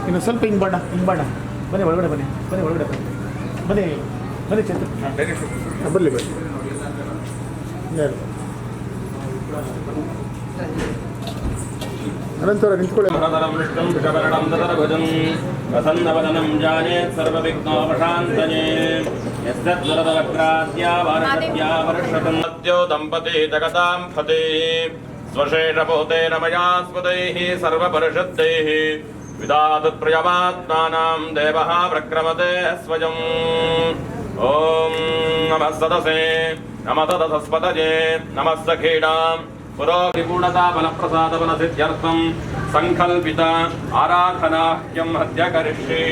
ಇನ್ನು ಸ್ವಲ್ಪ ಹಿಂಗೆ ಬಣ್ಣ ಬನ್ನಿ ಒಳಗಡೆ ಬನ್ನಿ ಚೇತನ್ ಬರಲಿ ಯಾರು ಅನಂತರ ನಿಂತ್ಕೊಳ್ಳಿ. ಪ್ರಸನ್ನವದನಂ ಜಾನೇ ಸರ್ವವಿಘ್ನೋಪಶಾಂತಯೇ ಯಸ್ಯದ್ವರದವಕ್ರಾದ್ಯಾವಾರಶದ್ಯಾವರ್ಷತಂ ದಂಪತಿ ಜಗತಾಂ ಫತೆ ಸ್ವಶೇಷಭೂತೇನ ಮಯಾ ಸ್ಮೃತೈಃ ಸರ್ವಪರಿಷದ್ದೈಃ ವಿದಾತತ್ ಪ್ರಿಯಮಾತ್ಮಾನಾಂ ದೇವಃ ಪ್ರಕ್ರಮತೆ ಸ್ವಯಂ. ಓಂ ನಮಃ ಸದಸೇ ನಮಃ ತದಸಸ್ಪತಯೇ ನಮಃ ಸಖೀಣಾಂ ಪುರೋಗಿಪೂರ್ಣತಾ ಫಲಪ್ರಸಾದ ಸಿದ್ಧ್ಯರ್ಥಂ ಸಂಕಲ್ಪಿತ ಆರಾಧನಾಹ್ಯಂ ಹದ್ಯ ಕರಿಷ್ಯೆ.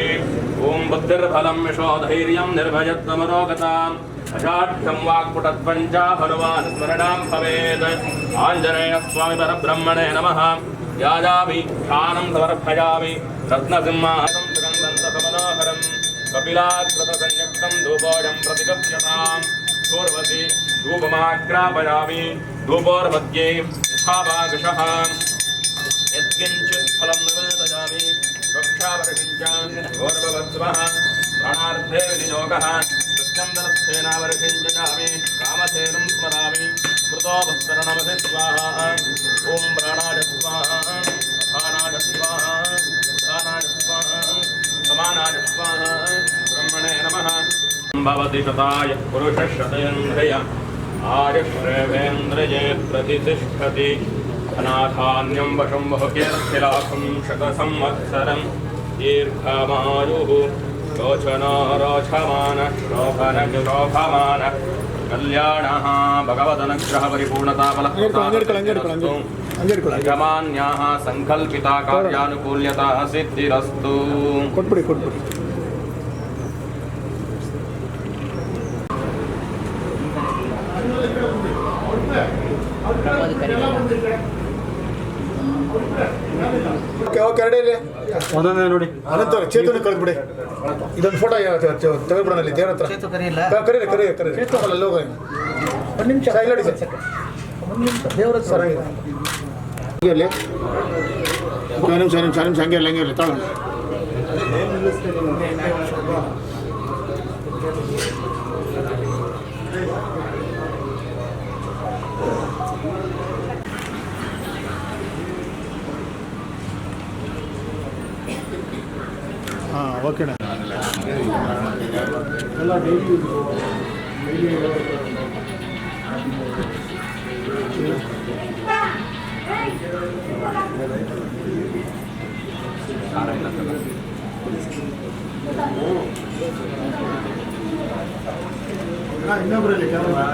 ಓಂ ಬುದ್ಧಿರ್ಬಲಂ ಯಶೋಧೈರ್ಯಂ ನಿರ್ಭಯತ್ವಮರೋಗತಾಂ ಅಜಾಢ್ಯಂ ವಾಕ್ಪುಟತ್ವಂಚ ಹನುಮಾನ್ ಸ್ಮರಣಾಂ ಭವೇತ್. ಆಂಜನೇಯ ಸ್ವಾಮಿ ಪರಬ್ರಹ್ಮಣೇ ನಮಃ. ಯಾಜಾಮಿ ಧ್ಯಾನಂ ಸಮರ್ಪಯಾಮಿ ರತ್ನಸಿಂಹಾಸಂ ಸುಗಂಧಂ ಸಮನೋಹರಂ ಕಪಿಲಾಕೃತ ಸಂಯುಕ್ತಂ ಧೂಪೋಜಂ ಪ್ರತಿಗಪ್ಯತಾಂ पूर्वति धूपमाग्रापयामि धूपोर्मध्ये यथाभागशः यत्किञ्चित् फलं निवेदयामि वक्षावर्षिञ्च गौरववत्सवः प्राणार्थे विनियोगः सत्यन्दरस्थेनावर्षिञ्चयामि कामधेनुं स्मरामि मृतोपस्तरणमसि स्वाहा. ॐ प्राणाय स्वाहा अपानाय स्वाहा उदानाय स्वाहा समानाय स्वाहा. ब्रह्मणे नमः. भवति शताय पुरुषशतेन्द्रिय आयुष्रेवेन्द्रिये प्रतिष्ठति. अनाथान्यं वशं बहुकीर्तिलाभं शतसंवत्सरं दीर्घमायुः रोचनो रोचमानः शोभनशोभमानः कल्याणः भगवदनुग्रहपरिपूर्णताफलप्रदानस्तु. यजमान्याः संकल्पिता कार्यानुकूल्यता सिद्धिरस्तु. ಒಂದೊಂದೇ ನೋಡಿ. ಅನಂತರ ಚೇತನ ಕಳೆದ್ಬಿಡಿ. ಇದೊಂದು ಫೋಟೋ ತೆಗೆದ್ಬಿಡೋಣ ಅಲ್ಲಿ ದೇವ್ರ ಹತ್ರ. ಕರೀರಿ ಅಲ್ಲಿ ಹೋಗ. ಒಂದು ನಿಮಿಷ ಇಲ್ಲಿ ದೇವ್ರ ಹತ್ರ ಅಲ್ಲಿ ನಿಮಿಷ ಹಂಗೆ ಇರಲಿ ತಾಳ. ಹಾಂ ಓಕೆಣ್ಣ. ಎಲ್ಲ ಡೈಲಿ ಇನ್ನೊಬ್ಬರಲ್ಲಿ ಕ್ಯಾಮರಾ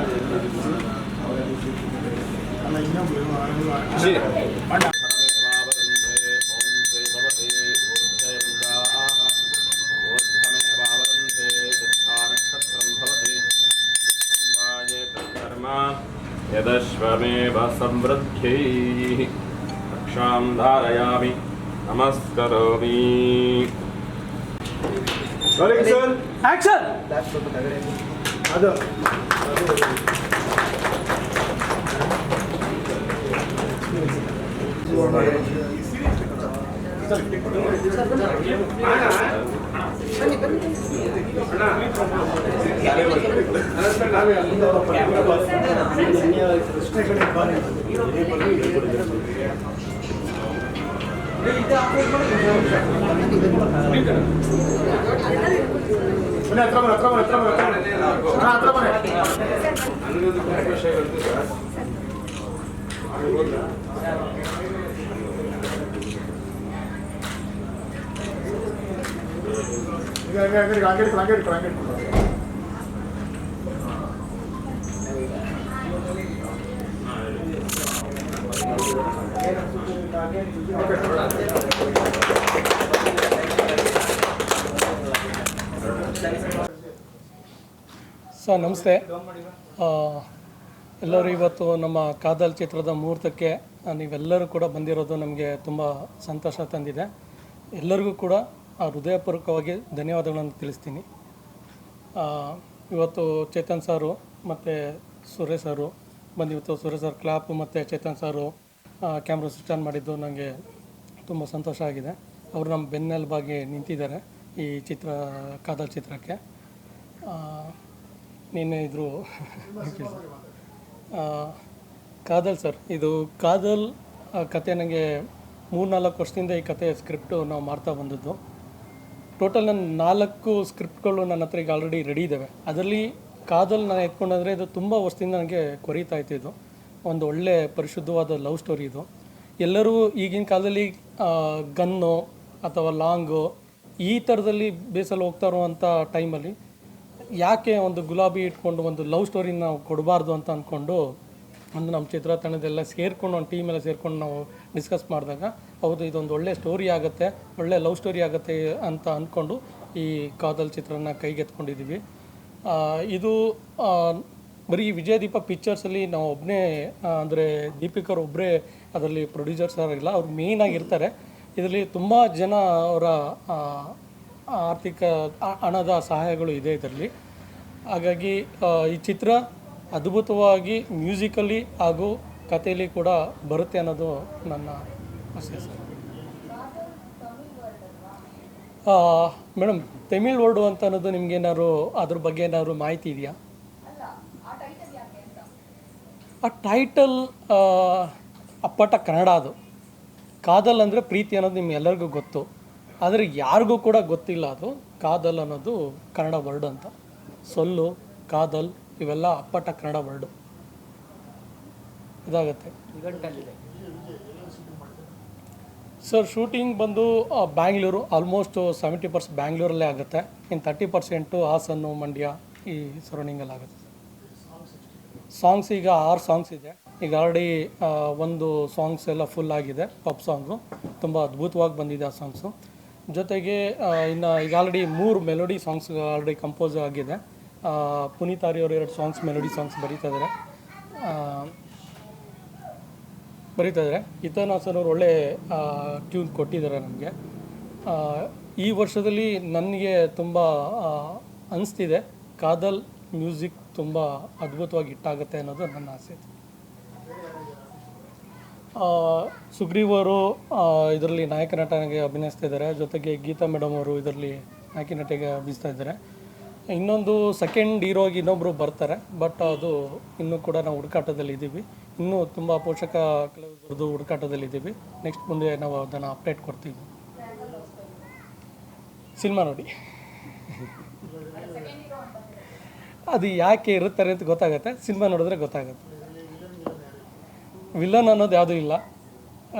ಅಲ್ಲ ಇನ್ನೊಬ್ರು ಅಣ್ಣ यदश्वमेव समृद्ध्यैः रक्षां धारयामि नमस्करोमि. ಆಕ್ಷನ್. ಅದು ಹಂಗೆ ಇಟ್ಕೊಳ್ಳಿ. ಸರ್ ನಮಸ್ತೆ. ಎಲ್ಲರೂ ಇವತ್ತು ನಮ್ಮ ಕಾದಲ್ ಚಿತ್ರದ ಮುಹೂರ್ತಕ್ಕೆ ನೀವೆಲ್ಲರೂ ಕೂಡ ಬಂದಿರೋದು ನಮಗೆ ತುಂಬ ಸಂತೋಷ ತಂದಿದೆ. ಎಲ್ಲರಿಗೂ ಕೂಡ ಹೃದಯಪೂರ್ವಕವಾಗಿ ಧನ್ಯವಾದಗಳನ್ನು ತಿಳಿಸ್ತೀನಿ. ಇವತ್ತು ಚೇತನ್ ಸಾರು ಮತ್ತು ಸುರೇಶ್ ಸರು ಬಂದಿವತ್ತು. ಸುರೇಶ್ ಸರ್ ಕ್ಲಾಪು ಮತ್ತು ಚೇತನ್ ಸಾರು ಕ್ಯಾಮ್ರಾ ಸ್ವಿಚ್ ಆನ್ ಮಾಡಿದ್ದು ನನಗೆ ತುಂಬ ಸಂತೋಷ ಆಗಿದೆ. ಅವರು ನಮ್ಮ ಬೆನ್ನೆಲುಬಾಗಿ ನಿಂತಿದ್ದಾರೆ ಈ ಕಾದಲ್ ಚಿತ್ರಕ್ಕೆ. ನಿನ್ನೆ ಇದ್ರು ಕಾದಲ್ ಸರ್, ಇದು ಕಾದಲ್ ಕತೆ ನನಗೆ 3-4 ವರ್ಷದಿಂದ ಈ ಕತೆ ಸ್ಕ್ರಿಪ್ಟು ನಾವು ಮಾಡ್ತಾ ಬಂದದ್ದು. ಟೋಟಲ್ ನನ್ನ 4 ಸ್ಕ್ರಿಪ್ಟ್ಗಳು ನನ್ನ ಹತ್ರ ಈಗ ಆಲ್ರೆಡಿ ರೆಡಿ ಇದ್ದಾವೆ. ಅದರಲ್ಲಿ ಕಾದಲ್ ನಾನು ಎತ್ಕೊಂಡಂದರೆ ಇದು ತುಂಬ ವರ್ಷದಿಂದ ನನಗೆ ಕೊರೀತಾ ಇತ್ತು. ಒಂದು ಒಳ್ಳೆ ಪರಿಶುದ್ಧವಾದ ಲವ್ ಸ್ಟೋರಿ ಇದು. ಎಲ್ಲರೂ ಈಗಿನ ಕಾಲದಲ್ಲಿ ಗನ್ನು ಅಥವಾ ಲಾಂಗು ಈ ಥರದಲ್ಲಿ ಬೇಸಲ್ಲಿ ಹೋಗ್ತಾ ಇರುವಂಥ ಟೈಮಲ್ಲಿ ಯಾಕೆ ಒಂದು ಗುಲಾಬಿ ಇಟ್ಕೊಂಡು ಒಂದು ಲವ್ ಸ್ಟೋರಿನ ನಾವು ಕೊಡಬಾರ್ದು ಅಂತ ಅಂದ್ಕೊಂಡು ಒಂದು ನಮ್ಮ ಚಿತ್ರತಂಡದೆಲ್ಲ ಸೇರ್ಕೊಂಡು ಒಂದು ಟೀಮೆಲ್ಲ ಸೇರ್ಕೊಂಡು ನಾವು ಡಿಸ್ಕಸ್ ಮಾಡಿದಾಗ ಹೌದು ಇದೊಂದು ಒಳ್ಳೆ ಸ್ಟೋರಿ ಆಗುತ್ತೆ, ಒಳ್ಳೆ ಲವ್ ಸ್ಟೋರಿ ಆಗುತ್ತೆ ಅಂತ ಅಂದ್ಕೊಂಡು ಈ ಕಾದಲ್ ಚಿತ್ರನ ಕೈಗೆತ್ಕೊಂಡಿದ್ದೀವಿ. ಇದು ಬರೀ ವಿಜಯದೀಪ ಪಿಕ್ಚರ್ಸಲ್ಲಿ ನಾವು ಒಬ್ಬನೇ ಅಂದರೆ ದೀಪಿಕರ್ ಒಬ್ಬರೇ ಅದರಲ್ಲಿ ಪ್ರೊಡ್ಯೂಸರ್ಸ್ ಆಗಿಲ್ಲ, ಅವ್ರು ಮೇಯ್ನಾಗಿರ್ತಾರೆ. ಇದರಲ್ಲಿ ತುಂಬ ಜನ ಅವರ ಆರ್ಥಿಕ ಹಣದ ಸಹಾಯಗಳು ಇದೆ ಇದರಲ್ಲಿ. ಹಾಗಾಗಿ ಈ ಚಿತ್ರ ಅದ್ಭುತವಾಗಿ ಮ್ಯೂಸಿಕಲಿ ಹಾಗೂ ಕಥೆಯಲ್ಲಿ ಕೂಡ ಬರುತ್ತೆ ಅನ್ನೋದು ನನ್ನ ಆಸೆ ಸರ್. ಮೇಡಮ್, ತಮಿಳ್ ವರ್ಡು ಅಂತ ಅನ್ನೋದು ನಿಮ್ಗೇನಾದ್ರು ಅದ್ರ ಬಗ್ಗೆ ಏನಾದ್ರು ಮಾಹಿತಿ ಇದೆಯಾ? ಆ ಟೈಟಲ್ ಅಪ್ಪಟ ಕನ್ನಡ. ಅದು ಕಾದಲ್ ಅಂದರೆ ಪ್ರೀತಿ ಅನ್ನೋದು ನಿಮ್ಗೆಲ್ಲರಿಗೂ ಗೊತ್ತು, ಆದರೆ ಯಾರಿಗೂ ಕೂಡ ಗೊತ್ತಿಲ್ಲ ಅದು ಕಾದಲ್ ಅನ್ನೋದು ಕನ್ನಡ ವರ್ಡ್ ಅಂತ. ಸೊಲ್ಲು, ಕಾದಲ್ ಇವೆಲ್ಲ ಅಪ್ಪಟ ಕನ್ನಡ ವರ್ಡು ಇದಾಗುತ್ತೆ. ಸರ್ ಶೂಟಿಂಗ್ ಬಂದು ಬ್ಯಾಂಗ್ಳೂರು, ಆಲ್ಮೋಸ್ಟ್ 70% ಬ್ಯಾಂಗ್ಳೂರಲ್ಲೇ ಆಗುತ್ತೆ. ಇನ್ನು 30% ಹಾಸನ್ನು, ಮಂಡ್ಯ ಈ ಸರೌಂಡಿಂಗಲ್ಲಿ ಆಗುತ್ತೆ. ಸಾಂಗ್ಸ್ ಈಗ 6 ಸಾಂಗ್ಸ್ ಇದೆ. ಈಗ ಆಲ್ರೆಡಿ ಒಂದು ಸಾಂಗ್ಸ್ ಎಲ್ಲ ಫುಲ್ ಆಗಿದೆ, ಪಾಪ್ ಸಾಂಗು ತುಂಬ ಅದ್ಭುತವಾಗಿ ಬಂದಿದೆ ಆ ಸಾಂಗ್ಸು. ಜೊತೆಗೆ ಇನ್ನು ಈಗ already 3 melody songs already compose ಆಗಿದೆ. ಪುನೀತ್ ಆರ್ಯ ಅವರು 2 ಸಾಂಗ್ಸ್ ಮೆಲೋಡಿ ಸಾಂಗ್ಸ್ ಬರೀತಾ ಇದ್ದಾರೆ. ಹಿತನಾಸನವ್ರು ಒಳ್ಳೆ ಟ್ಯೂನ್ ಕೊಟ್ಟಿದ್ದಾರೆ ನಮಗೆ. ಈ ವರ್ಷದಲ್ಲಿ ನನಗೆ ತುಂಬ ಅನಿಸ್ತಿದೆ ಕಾದಲ್ ಮ್ಯೂಸಿಕ್ ತುಂಬ ಅದ್ಭುತವಾಗಿ ಹಿಟ್ಟಾಗುತ್ತೆ ಅನ್ನೋದು ನನ್ನ ಆಸೆ. ಸುಗ್ರೀವ್ ಅವರು ಇದರಲ್ಲಿ ನಾಯಕ ನಟನಿಗೆ ಅಭಿನಯಿಸ್ತಾ ಇದ್ದಾರೆ. ಜೊತೆಗೆ ಗೀತಾ ಮೇಡಮ್ ಅವರು ಇದರಲ್ಲಿ ನಾಯಕಿ ನಟಿಗೆ ಅಭಿನಯಿಸ್ತಾ ಇದ್ದಾರೆ. ಇನ್ನೊಂದು ಸೆಕೆಂಡ್ ಹೀರೋಗಿ ಇನ್ನೊಬ್ಬರು ಬರ್ತಾರೆ, ಬಟ್ ಅದು ಇನ್ನೂ ಕೂಡ ನಾವು ಹುಡುಕಾಟದಲ್ಲಿ ಇದ್ದೀವಿ. ಇನ್ನೂ ತುಂಬ ಪೋಷಕ ಕಲಾವಿದರದ್ದು ಹುಡುಕಾಟದಲ್ಲಿದ್ದೀವಿ. ನೆಕ್ಸ್ಟ್ ಮುಂದೆ ನಾವು ಅದನ್ನು ಅಪ್ಡೇಟ್ ಕೊಡ್ತೀವಿ. ಸಿನಿಮಾ ನೋಡಿ ಅದು ಯಾಕೆ ಇರುತ್ತಾರೆ ಅಂತ ಗೊತ್ತಾಗುತ್ತೆ. ಸಿನಿಮಾ ನೋಡಿದ್ರೆ ಗೊತ್ತಾಗುತ್ತೆ. ವಿಲ್ಲನ್ ಅನ್ನೋದು ಯಾವುದೂ ಇಲ್ಲ,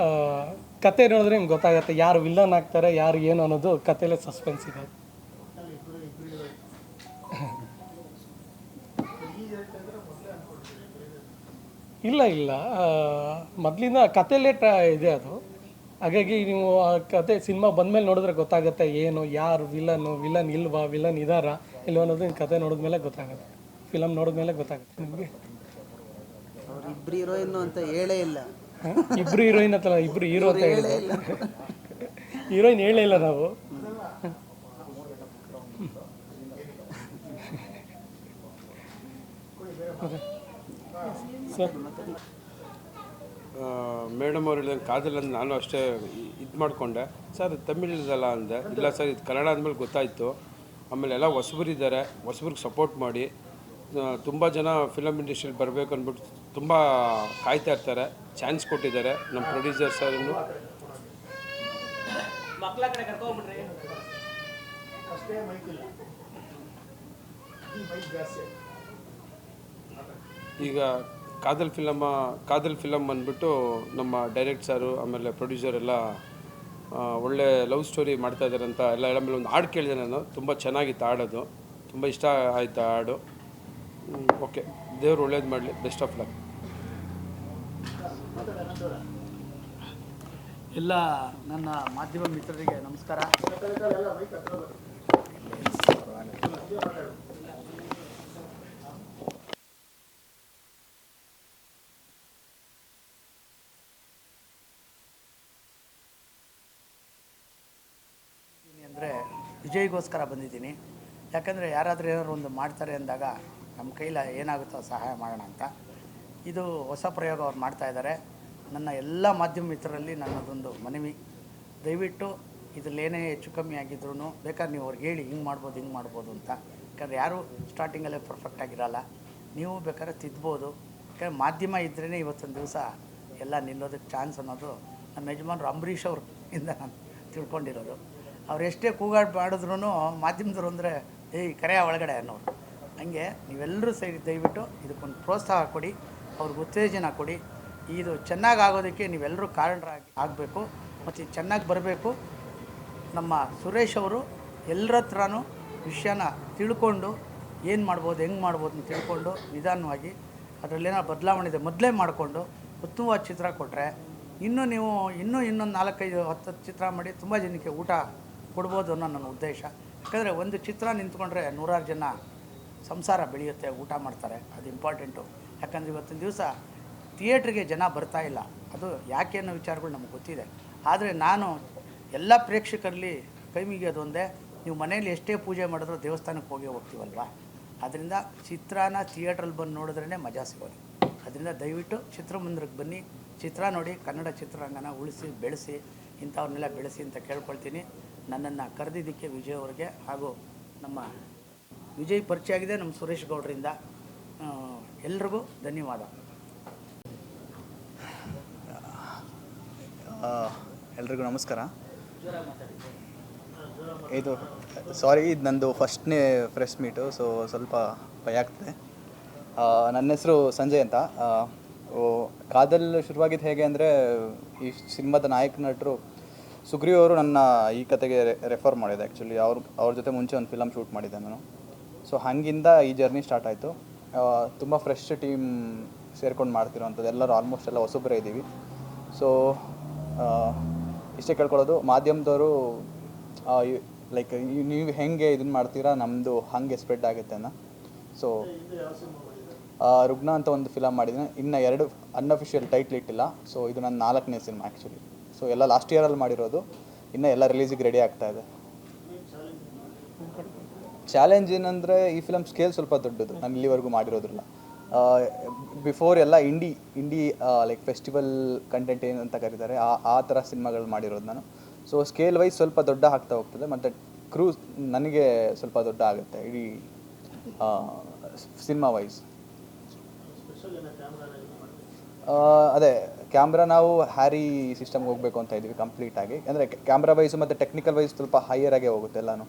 ಕತೆ ನೋಡಿದ್ರೆ ನಿಮ್ಗೆ ಗೊತ್ತಾಗುತ್ತೆ ಯಾರು ವಿಲ್ಲನ್ ಆಗ್ತಾರೆ, ಯಾರು ಏನು ಅನ್ನೋದು ಕತೆಯಲ್ಲೇ ಸಸ್ಪೆನ್ಸ್ ಇದೆ. ಇಲ್ಲ ಮೊದಲಿಂದ ಕತೆಯಲ್ಲೇ ಇದೆ ಅದು. ಹಾಗಾಗಿ ನೀವು ಆ ಕತೆ ಸಿನಿಮಾ ಬಂದಮೇಲೆ ನೋಡಿದ್ರೆ ಗೊತ್ತಾಗುತ್ತೆ ಏನು, ಯಾರು ವಿಲನ್ ಇಲ್ವಾ, ವಿಲನ್ ಇದ್ದಾರಾ ಇಲ್ವ ಅನ್ನೋದು ಕತೆ ನೋಡಿದ್ಮೇಲೆ ಗೊತ್ತಾಗುತ್ತೆ, ಫಿಲಮ್ ನೋಡಿದ್ಮೇಲೆ ಗೊತ್ತಾಗುತ್ತೆ ನಿಮಗೆ. ಇಬ್ರು ಹೀರೋಯಿನ್ ಅಂತ ಹೇಳೇ ಇಲ್ಲ. ಇಬ್ರು ಹೀರೋಯಿನ್ ಅಂತಲ್ಲ, ಇಬ್ರು ಹೀರೋ ಅಂತ ಹೇಳಿದೆ. ಹೀರೋಯಿನ್ ಹೇಳೇ ಇಲ್ಲ ನಾವು. ಸರ್ ಮೇಡಮ್ ಅವ್ರು ಹೇಳಿದಂಗೆ ಕಾದಲ್ ಅಂತ ನಾನು ಅಷ್ಟೇ ಇದು ಮಾಡಿಕೊಂಡೆ. ಸರ್ ತಮಿಳಿದಲ್ಲ ಅಂದೆ. ಇಲ್ಲ ಸರ್ ಇದು ಕನ್ನಡ ಅಂದಮೇಲೆ ಗೊತ್ತಾಯಿತು. ಆಮೇಲೆ ಎಲ್ಲ ಹೊಸಬರಿದ್ದಾರೆ, ಹೊಸಬ್ರಿಗೆ ಸಪೋರ್ಟ್ ಮಾಡಿ. ತುಂಬ ಜನ ಫಿಲಮ್ ಇಂಡಸ್ಟ್ರಿಯಲ್ಲಿ ಬರಬೇಕು ಅಂದ್ಬಿಟ್ಟು ತುಂಬ ಕಾಯ್ತಾ ಇರ್ತಾರೆ. ಚಾನ್ಸ್ ಕೊಟ್ಟಿದ್ದಾರೆ ನಮ್ಮ ಪ್ರೊಡ್ಯೂಸರ್ ಸರ್ನು. ಈಗ ಕಾದಲ್ ಫಿಲಮ್ ಅಂದ್ಬಿಟ್ಟು ನಮ್ಮ ಡೈರೆಕ್ಟ್ ಸಾರು ಆಮೇಲೆ ಪ್ರೊಡ್ಯೂಸರ್ ಎಲ್ಲ ಒಳ್ಳೆ ಲವ್ ಸ್ಟೋರಿ ಮಾಡ್ತಾ ಇದ್ದಾರೆ ಅಂತ ಎಲ್ಲ ಮೇಲೆ ಒಂದು ಹಾಡು ಕೇಳಿದೆ ನಾನು. ತುಂಬ ಚೆನ್ನಾಗಿತ್ತು ಹಾಡೋದು, ತುಂಬ ಇಷ್ಟ ಆಯಿತು ಹಾಡು. ಓಕೆ, ದೇವ್ರು ಒಳ್ಳೇದು ಮಾಡಲಿ. Best of luck. ಎಲ್ಲ ನನ್ನ ಮಾಧ್ಯಮ ಮಿತ್ರರಿಗೆ ನಮಸ್ಕಾರ. ಅಂದರೆ ವಿಜಯ್ಗೋಸ್ಕರ ಬಂದಿದ್ದೀನಿ. ಯಾಕಂದರೆ ಯಾರಾದರೂ ಏನಾದ್ರು ಒಂದು ಮಾಡ್ತಾರೆ ಅಂದಾಗ ನಮ್ಮ ಕೈಲಿ ಏನಾಗುತ್ತೋ ಸಹಾಯ ಮಾಡೋಣ ಅಂತ. ಇದು ಹೊಸ ಪ್ರಯೋಗ ಅವ್ರು ಮಾಡ್ತಾಯಿದ್ದಾರೆ. ನನ್ನ ಎಲ್ಲ ಮಾಧ್ಯಮ ಮಿತ್ರರಲ್ಲಿ ನನ್ನದೊಂದು ಮನವಿ, ದಯವಿಟ್ಟು ಇದರಲ್ಲೇನೇ ಹೆಚ್ಚು ಕಮ್ಮಿ ಆಗಿದ್ರೂ ಬೇಕಾದ್ರೆ ನೀವು ಅವ್ರಿಗೆ ಹೇಳಿ ಹಿಂಗೆ ಮಾಡ್ಬೋದು ಅಂತ. ಯಾಕಂದರೆ ಯಾರೂ ಸ್ಟಾರ್ಟಿಂಗಲ್ಲೇ ಪರ್ಫೆಕ್ಟಾಗಿರಲ್ಲ, ನೀವು ಬೇಕಾದ್ರೆ ತಿದ್ಬೋದು. ಯಾಕಂದರೆ ಮಾಧ್ಯಮ ಇದ್ರೇ ಇವತ್ತೊಂದು ದಿವಸ ಎಲ್ಲ ನಿಲ್ಲೋದಕ್ಕೆ ಚಾನ್ಸ್ ಅನ್ನೋದು ನಮ್ಮ ಯಜಮಾನರು ಅಂಬರೀಷ್ ಅವ್ರಿಂದ ನಾನು ತಿಳ್ಕೊಂಡಿರೋದು. ಅವ್ರು ಎಷ್ಟೇ ಕೂಗಾಡಿ ಮಾಡಿದ್ರೂ ಮಾಧ್ಯಮದವ್ರು ಅಂದರೆ ಕರೆಯ ಒಳಗಡೆ ಅನ್ನೋರು. ಹಂಗೆ ನೀವೆಲ್ಲರೂ ಸೇರಿ ದಯವಿಟ್ಟು ಇದಕ್ಕೊಂದು ಪ್ರೋತ್ಸಾಹ ಕೊಡಿ, ಅವ್ರಿಗೆ ಉತ್ತೇಜನ ಕೊಡಿ. ಇದು ಚೆನ್ನಾಗಿ ಆಗೋದಕ್ಕೆ ನೀವೆಲ್ಲರೂ ಕಾರಣರಾಗಿ ಆಗಬೇಕು ಮತ್ತು ಚೆನ್ನಾಗಿ ಬರಬೇಕು. ನಮ್ಮ ಸುರೇಶ್ ಅವರು ಎಲ್ಲರ ಹತ್ರನೂ ವಿಷಯನ ತಿಳ್ಕೊಂಡು ಏನು ಮಾಡ್ಬೋದು, ಹೆಂಗೆ ಮಾಡ್ಬೋದು ಅಂತ ತಿಳ್ಕೊಂಡು ನಿಧಾನವಾಗಿ ಅದರಲ್ಲೇನೋ ಬದಲಾವಣೆ ಇದೆ ಮೊದಲೇ ಮಾಡಿಕೊಂಡು ಉತ್ತಮವಾದ ಚಿತ್ರ ಕೊಟ್ಟರೆ ಇನ್ನೊಂದು 4-5-10 ಚಿತ್ರ ಮಾಡಿ ತುಂಬ ಜನಕ್ಕೆ ಊಟ ಕೊಡ್ಬೋದು ಅನ್ನೋ ನನ್ನ ಉದ್ದೇಶ. ಯಾಕಂದರೆ ಒಂದು ಚಿತ್ರ ನಿಂತ್ಕೊಂಡ್ರೆ 100 ಜನ ಸಂಸಾರ ಬೆಳೆಯುತ್ತೆ, ಊಟ ಮಾಡ್ತಾರೆ. ಅದು ಇಂಪಾರ್ಟೆಂಟು. ಯಾಕಂದರೆ ಇವತ್ತಿನ ದಿವಸ ಥಿಯೇಟ್ರಿಗೆ ಜನ ಬರ್ತಾ ಇಲ್ಲ, ಅದು ಯಾಕೆ ಅನ್ನೋ ವಿಚಾರಗಳು ನಮಗೆ ಗೊತ್ತಿದೆ. ಆದರೆ ನಾನು ಎಲ್ಲ ಪ್ರೇಕ್ಷಕರಲ್ಲಿ ಕೈ ಮುಗಿಯೋದು ಒಂದೇ, ನೀವು ಮನೇಲಿ ಎಷ್ಟೇ ಪೂಜೆ ಮಾಡಿದ್ರೂ ದೇವಸ್ಥಾನಕ್ಕೆ ಹೋಗ್ತೀವಲ್ವ, ಅದರಿಂದ ಚಿತ್ರನ ಥಿಯೇಟ್ರಲ್ಲಿ ಬಂದು ನೋಡಿದ್ರೇ ಮಜಾ ಸಿಗೋದು. ಅದರಿಂದ ದಯವಿಟ್ಟು ಚಿತ್ರಮಂದಿರಕ್ಕೆ ಬನ್ನಿ, ಚಿತ್ರ ನೋಡಿ, ಕನ್ನಡ ಚಿತ್ರರಂಗನ ಉಳಿಸಿ ಬೆಳೆಸಿ, ಇಂಥವ್ರನ್ನೆಲ್ಲ ಬೆಳೆಸಿ ಅಂತ ಕೇಳ್ಕೊಳ್ತೀನಿ. ನನ್ನನ್ನು ಕರೆದಿದ್ದಕ್ಕೆ ವಿಜಯ್ ಅವ್ರಿಗೆ ಹಾಗೂ ನಮ್ಮ ವಿಜಯ್ ಪರಿಚಯ ಆಗಿದೆ ನಮ್ಮ ಸುರೇಶ್ ಗೌಡ್ರಿಂದ. ಎಲ್ರಿಗೂ ಧನ್ಯವಾದ. ಎಲ್ರಿಗೂ ನಮಸ್ಕಾರ. ಇದು ಇದು ನಂದು ಫಸ್ಟ್ನೇ ಪ್ರೆಸ್ ಮೀಟು, ಸೊ ಸ್ವಲ್ಪ ಭಯ ಆಗ್ತದೆ. ನನ್ನ ಹೆಸರು ಸಂಜಯ್ ಅಂತ. ಕಾದಲ್ ಶುರುವಾಗಿದ್ದು ಹೇಗೆ ಅಂದರೆ, ಈ ಸಿನಿಮಾದ ನಾಯಕ ನಟರು ಸುಗ್ರೀವ್ ಅವರು ನನ್ನ ಈ ಕತೆಗೆ ರೆಫರ್ ಮಾಡಿದೆ. ಆ್ಯಕ್ಚುಲಿ ಅವ್ರ ಜೊತೆ ಮುಂಚೆ ಒಂದು ಫಿಲಮ್ ಶೂಟ್ ಮಾಡಿದ್ದೆ ನಾನು. ಸೊ ಹಾಗಿಂದ ಈ ಜರ್ನಿ ಸ್ಟಾರ್ಟ್ ಆಯಿತು. ತುಂಬ ಫ್ರೆಶ್ ಟೀಮ್ ಸೇರ್ಕೊಂಡು ಮಾಡ್ತಿರೋವಂಥದ್ದು, ಎಲ್ಲರೂ ಆಲ್ಮೋಸ್ಟ್ ಎಲ್ಲ ಹೊಸಬರೇ ಇದ್ದೀವಿ. ಸೊ ಇಷ್ಟೇ ಕೇಳ್ಕೊಳ್ಳೋದು, ಮಾಧ್ಯಮದವರು ಲೈಕ್ ನೀವು ಹೆಂಗೆ ಇದನ್ನು ಮಾಡ್ತೀರಾ, ನಮ್ಮದು ಹಾಗೆ ಸ್ಪ್ರೆಡ್ ಆಗುತ್ತೆ ಅನ್ನೋ. ಸೊ ರುಗ್ನ ಅಂತ ಒಂದು ಫಿಲಮ್ ಮಾಡಿದ್ದೀನಿ, ಇನ್ನು 2 ಅನ್ಅಫಿಷಿಯಲ್ ಟೈಟ್ಲ್ ಇಟ್ಟಿಲ್ಲ. ಸೊ ಇದು ನನ್ನ 4ನೇ ಸಿನಿಮಾ ಆ್ಯಕ್ಚುಲಿ. ಸೊ ಎಲ್ಲ ಲಾಸ್ಟ್ ಇಯರಲ್ಲಿ ಮಾಡಿರೋದು, ಇನ್ನು ಎಲ್ಲ ರಿಲೀಸಿಗೆ ರೆಡಿ ಆಗ್ತಾಯಿದೆ. ಚಾಲೆಂಜ್ ಏನಂದರೆ, ಈ ಫಿಲಮ್ ಸ್ಕೇಲ್ ಸ್ವಲ್ಪ ದೊಡ್ಡದು, ನಾನು ಇಲ್ಲಿವರೆಗೂ ಮಾಡಿರೋದಿಲ್ಲ. ಬಿಫೋರ್ ಎಲ್ಲ ಇಂಡಿ ಲೈಕ್ ಫೆಸ್ಟಿವಲ್ ಕಂಟೆಂಟ್ ಏನು ಅಂತ ಕರೀತಾರೆ, ಆ ಥರ ಸಿನಿಮಾಗಳು ಮಾಡಿರೋದು ನಾನು. ಸೊ ಸ್ಕೇಲ್ ವೈಸ್ ಸ್ವಲ್ಪ ದೊಡ್ಡ ಆಗ್ತಾ ಹೋಗ್ತದೆ, ಮತ್ತು ಕ್ರೂಸ್ ನನಗೆ ಸ್ವಲ್ಪ ದೊಡ್ಡ ಆಗುತ್ತೆ ಇಡೀ ಸಿನಿಮಾ ವೈಸ್. ಅದೇ ಕ್ಯಾಮ್ರಾ ನಾವು ಹ್ಯಾರಿ ಸಿಸ್ಟಮ್ಗೆ ಹೋಗಬೇಕು ಅಂತ ಇದ್ದೀವಿ ಕಂಪ್ಲೀಟಾಗಿ. ಅಂದರೆ ಕ್ಯಾಮ್ರಾ ವೈಸು ಮತ್ತು ಟೆಕ್ನಿಕಲ್ ವೈಸ್ ಸ್ವಲ್ಪ ಹೈಯರ್ ಆಗೇ ಹೋಗುತ್ತೆ ಎಲ್ಲನೂ.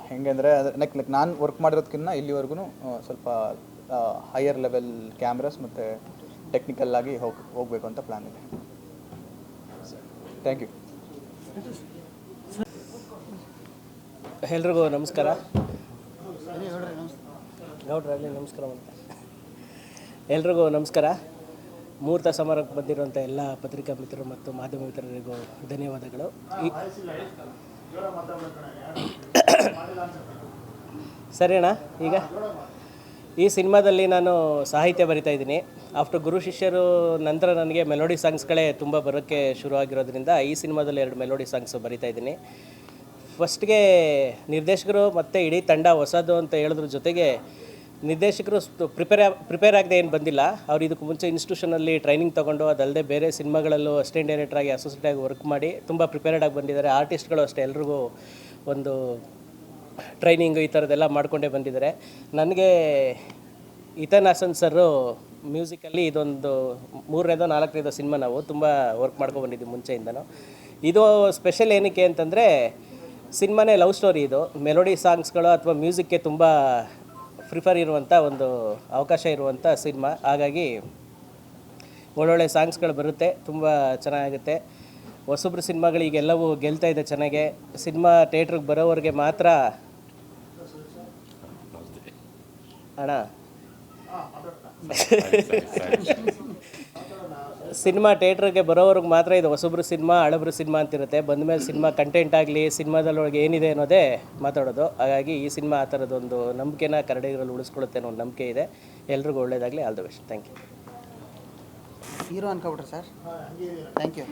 ಹೆಂಗೆಂದರೆ ಲೈಕ್ ನಾನು ವರ್ಕ್ ಮಾಡಿರೋದಕ್ಕಿಂತ ಇಲ್ಲಿವರೆಗೂ ಸ್ವಲ್ಪ ಹೈಯರ್ ಲೆವೆಲ್ ಕ್ಯಾಮ್ರಾಸ್ ಮತ್ತು ಟೆಕ್ನಿಕಲ್ಲಾಗಿ ಹೋಗಬೇಕು ಅಂತ ಪ್ಲ್ಯಾನ್ ಇದೆ. Thank you. ಎಲ್ರಿಗೂ ನಮಸ್ಕಾರ. ಗೌಡ್ರಾಗಲಿ ನಮಸ್ಕಾರ ಅಂತ. ಎಲ್ರಿಗೂ ನಮಸ್ಕಾರ. ಮುಹೂರ್ತ ಸಮಾರಂಭಕ್ಕೆ ಬಂದಿರುವಂಥ ಎಲ್ಲ ಪತ್ರಿಕಾ ಮಿತ್ರರು ಮತ್ತು ಮಾಧ್ಯಮ ಮಿತ್ರರಿಗೂ ಧನ್ಯವಾದಗಳು. ಸರಿ ಅಣ್ಣ, ಈಗ ಈ ಸಿನಿಮಾದಲ್ಲಿ ನಾನು ಸಾಹಿತ್ಯ ಬರಿತಾ ಇದ್ದೀನಿ. ಆಫ್ಟರ್ ಗುರು ಶಿಷ್ಯರು ನಂತರ ನನಗೆ ಮೆಲೋಡಿ ಸಾಂಗ್ಸ್ಗಳೇ ತುಂಬ ಬರೋಕ್ಕೆ ಶುರು ಆಗಿರೋದ್ರಿಂದ ಈ ಸಿನಿಮಾದಲ್ಲಿ 2 ಮೆಲೋಡಿ ಸಾಂಗ್ಸ್ ಬರಿತಾ ಇದ್ದೀನಿ. ಫಸ್ಟ್ಗೆ ನಿರ್ದೇಶಕರು ಮತ್ತು ಇಡೀ ತಂಡ ಹೊಸದು ಅಂತ ಹೇಳಿದ್ರ ಜೊತೆಗೆ ನಿರ್ದೇಶಕರು ಪ್ರಿಪೇರ್ ಆಗದೆ ಏನು ಬಂದಿಲ್ಲ. ಅವ್ರು ಇದಕ್ಕೆ ಮುಂಚೆ ಇನ್ಸ್ಟಿಟ್ಯೂಷನಲ್ಲಿ ಟ್ರೈನಿಂಗ್ ತೊಗೊಂಡು, ಅದಲ್ಲದೆ ಬೇರೆ ಸಿನಿಮಾಗಳಲ್ಲೂ ಅಸಿಸ್ಟೆಂಟ್ ಡೈರೆಕ್ಟ್ರಾಗಿ ಅಸೋಸಿಯೇಟಾಗಿ ವರ್ಕ್ ಮಾಡಿ ತುಂಬ ಪ್ರಿಪೇರ್ಡಾಗಿ ಬಂದಿದ್ದಾರೆ. ಆರ್ಟಿಸ್ಟ್ಗಳು ಅಷ್ಟೇ ಎಲ್ರಿಗೂ ಒಂದು ಟ್ರೈನಿಂಗು ಈ ಥರದ್ದೆಲ್ಲ ಮಾಡಿಕೊಂಡೇ ಬಂದಿದ್ದಾರೆ. ನನಗೆ ಇತನ್ ಹಾಸನ್ ಸರು ಮ್ಯೂಸಿಕಲ್ಲಿ ಇದೊಂದು 3ನೇದೋ 4ನೇದೋ ಸಿನಿಮಾ ನಾವು ತುಂಬ ವರ್ಕ್ ಮಾಡ್ಕೊಂಡು ಬಂದಿದ್ದೀವಿ ಮುಂಚೆಯಿಂದನೂ. ಇದು ಸ್ಪೆಷಲ್ ಏನಕ್ಕೆ ಅಂತಂದರೆ, ಸಿನಿಮಾನೇ ಲವ್ ಸ್ಟೋರಿ. ಇದು ಮೆಲೋಡಿ ಸಾಂಗ್ಸ್ಗಳು ಅಥವಾ ಮ್ಯೂಸಿಕ್ಗೆ ತುಂಬ ಪ್ರಿಫರ್ ಇರುವಂಥ ಒಂದು ಅವಕಾಶ ಇರುವಂಥ ಸಿನಿಮಾ. ಹಾಗಾಗಿ ಒಳ್ಳೊಳ್ಳೆ ಸಾಂಗ್ಸ್ಗಳು ಬರುತ್ತೆ, ತುಂಬ ಚೆನ್ನಾಗುತ್ತೆ. ಹೊಸಬ್ರು ಸಿನಿಮಾಗಳಿಗೆಲ್ಲವೂ ಗೆಲ್ತಾ ಇದೆ ಚೆನ್ನಾಗೆ. ಸಿನಿಮಾ ಥಿಯೇಟ್ರಿಗೆ ಬರೋವ್ರಿಗೆ ಮಾತ್ರ ಅಣ್ಣ ಸಿನಿಮಾ ಥಿಯೇಟ್ರಿಗೆ ಬರೋವ್ರಿಗೆ ಮಾತ್ರ ಇದು ಹೊಸಬ್ರು ಸಿನಿಮಾ, ಹಳಬ್ರು ಸಿನಿಮಾ ಅಂತಿರುತ್ತೆ. ಬಂದಮೇಲೆ ಸಿನಿಮಾ ಕಂಟೆಂಟ್ ಆಗಲಿ, ಸಿನಿಮಾದಲ್ಲೊಳಗೆ ಏನಿದೆ ಅನ್ನೋದೇ ಮಾತಾಡೋದು. ಹಾಗಾಗಿ ಈ ಸಿನಿಮಾ ಆ ಥರದೊಂದು ನಂಬಿಕೆನ ಕನ್ನಡಿಗರಲ್ಲಿ ಉಳಿಸ್ಕೊಳ್ಳುತ್ತೆ ಅನ್ನೋ ಒಂದು ನಂಬಿಕೆ ಇದೆ. ಎಲ್ರಿಗೂ ಒಳ್ಳೇದಾಗಲಿ. All the best. Thank you. Hero ಅನ್ಕೊಬಿಟ್ರೆ ಸರ್. Thank you.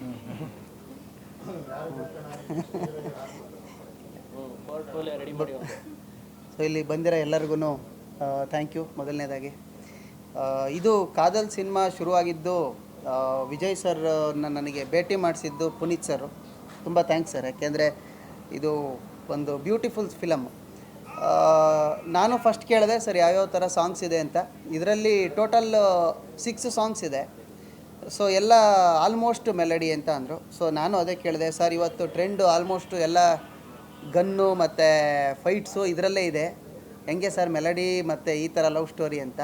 ರೆಡಿ ಮಾಡಿ. ಸೊ ಇಲ್ಲಿ ಬಂದಿರೋ ಎಲ್ಲರಿಗೂ ಥ್ಯಾಂಕ್ ಯು. ಮೊದಲನೇದಾಗಿ ಇದು ಕಾದಲ್ ಸಿನಿಮಾ ಶುರುವಾಗಿದ್ದು ವಿಜಯ್ ಸರ್ ನನಗೆ ಭೇಟಿ ಮಾಡಿಸಿದ್ದು ಪುನೀತ್ ಸರ್. ತುಂಬ ಥ್ಯಾಂಕ್ಸ್ ಸರ್. ಯಾಕೆಂದರೆ ಇದು ಒಂದು ಬ್ಯೂಟಿಫುಲ್ ಫಿಲಮ್. ನಾನು ಫಸ್ಟ್ ಕೇಳಿದೆ ಸರ್ ಯಾವ್ಯಾವ ಥರ ಸಾಂಗ್ಸ್ ಇದೆ ಅಂತ. ಇದರಲ್ಲಿ ಟೋಟಲ್ 6 ಸಾಂಗ್ಸ್ ಇದೆ. ಸೊ ಎಲ್ಲ ಆಲ್ಮೋಸ್ಟ್ ಮೆಲಡಿ ಅಂತ ಅಂದರು. ಸೊ ನಾನು ಅದೇ ಕೇಳಿದೆ ಸರ್, ಇವತ್ತು ಟ್ರೆಂಡು ಆಲ್ಮೋಸ್ಟ್ ಎಲ್ಲ ಗನ್ನು ಮತ್ತು ಫೈಟ್ಸು ಇದರಲ್ಲೇ ಇದೆ, ಹೆಂಗೆ ಸರ್ ಮೆಲಡಿ ಮತ್ತು ಈ ಥರ ಲವ್ ಸ್ಟೋರಿ ಅಂತ.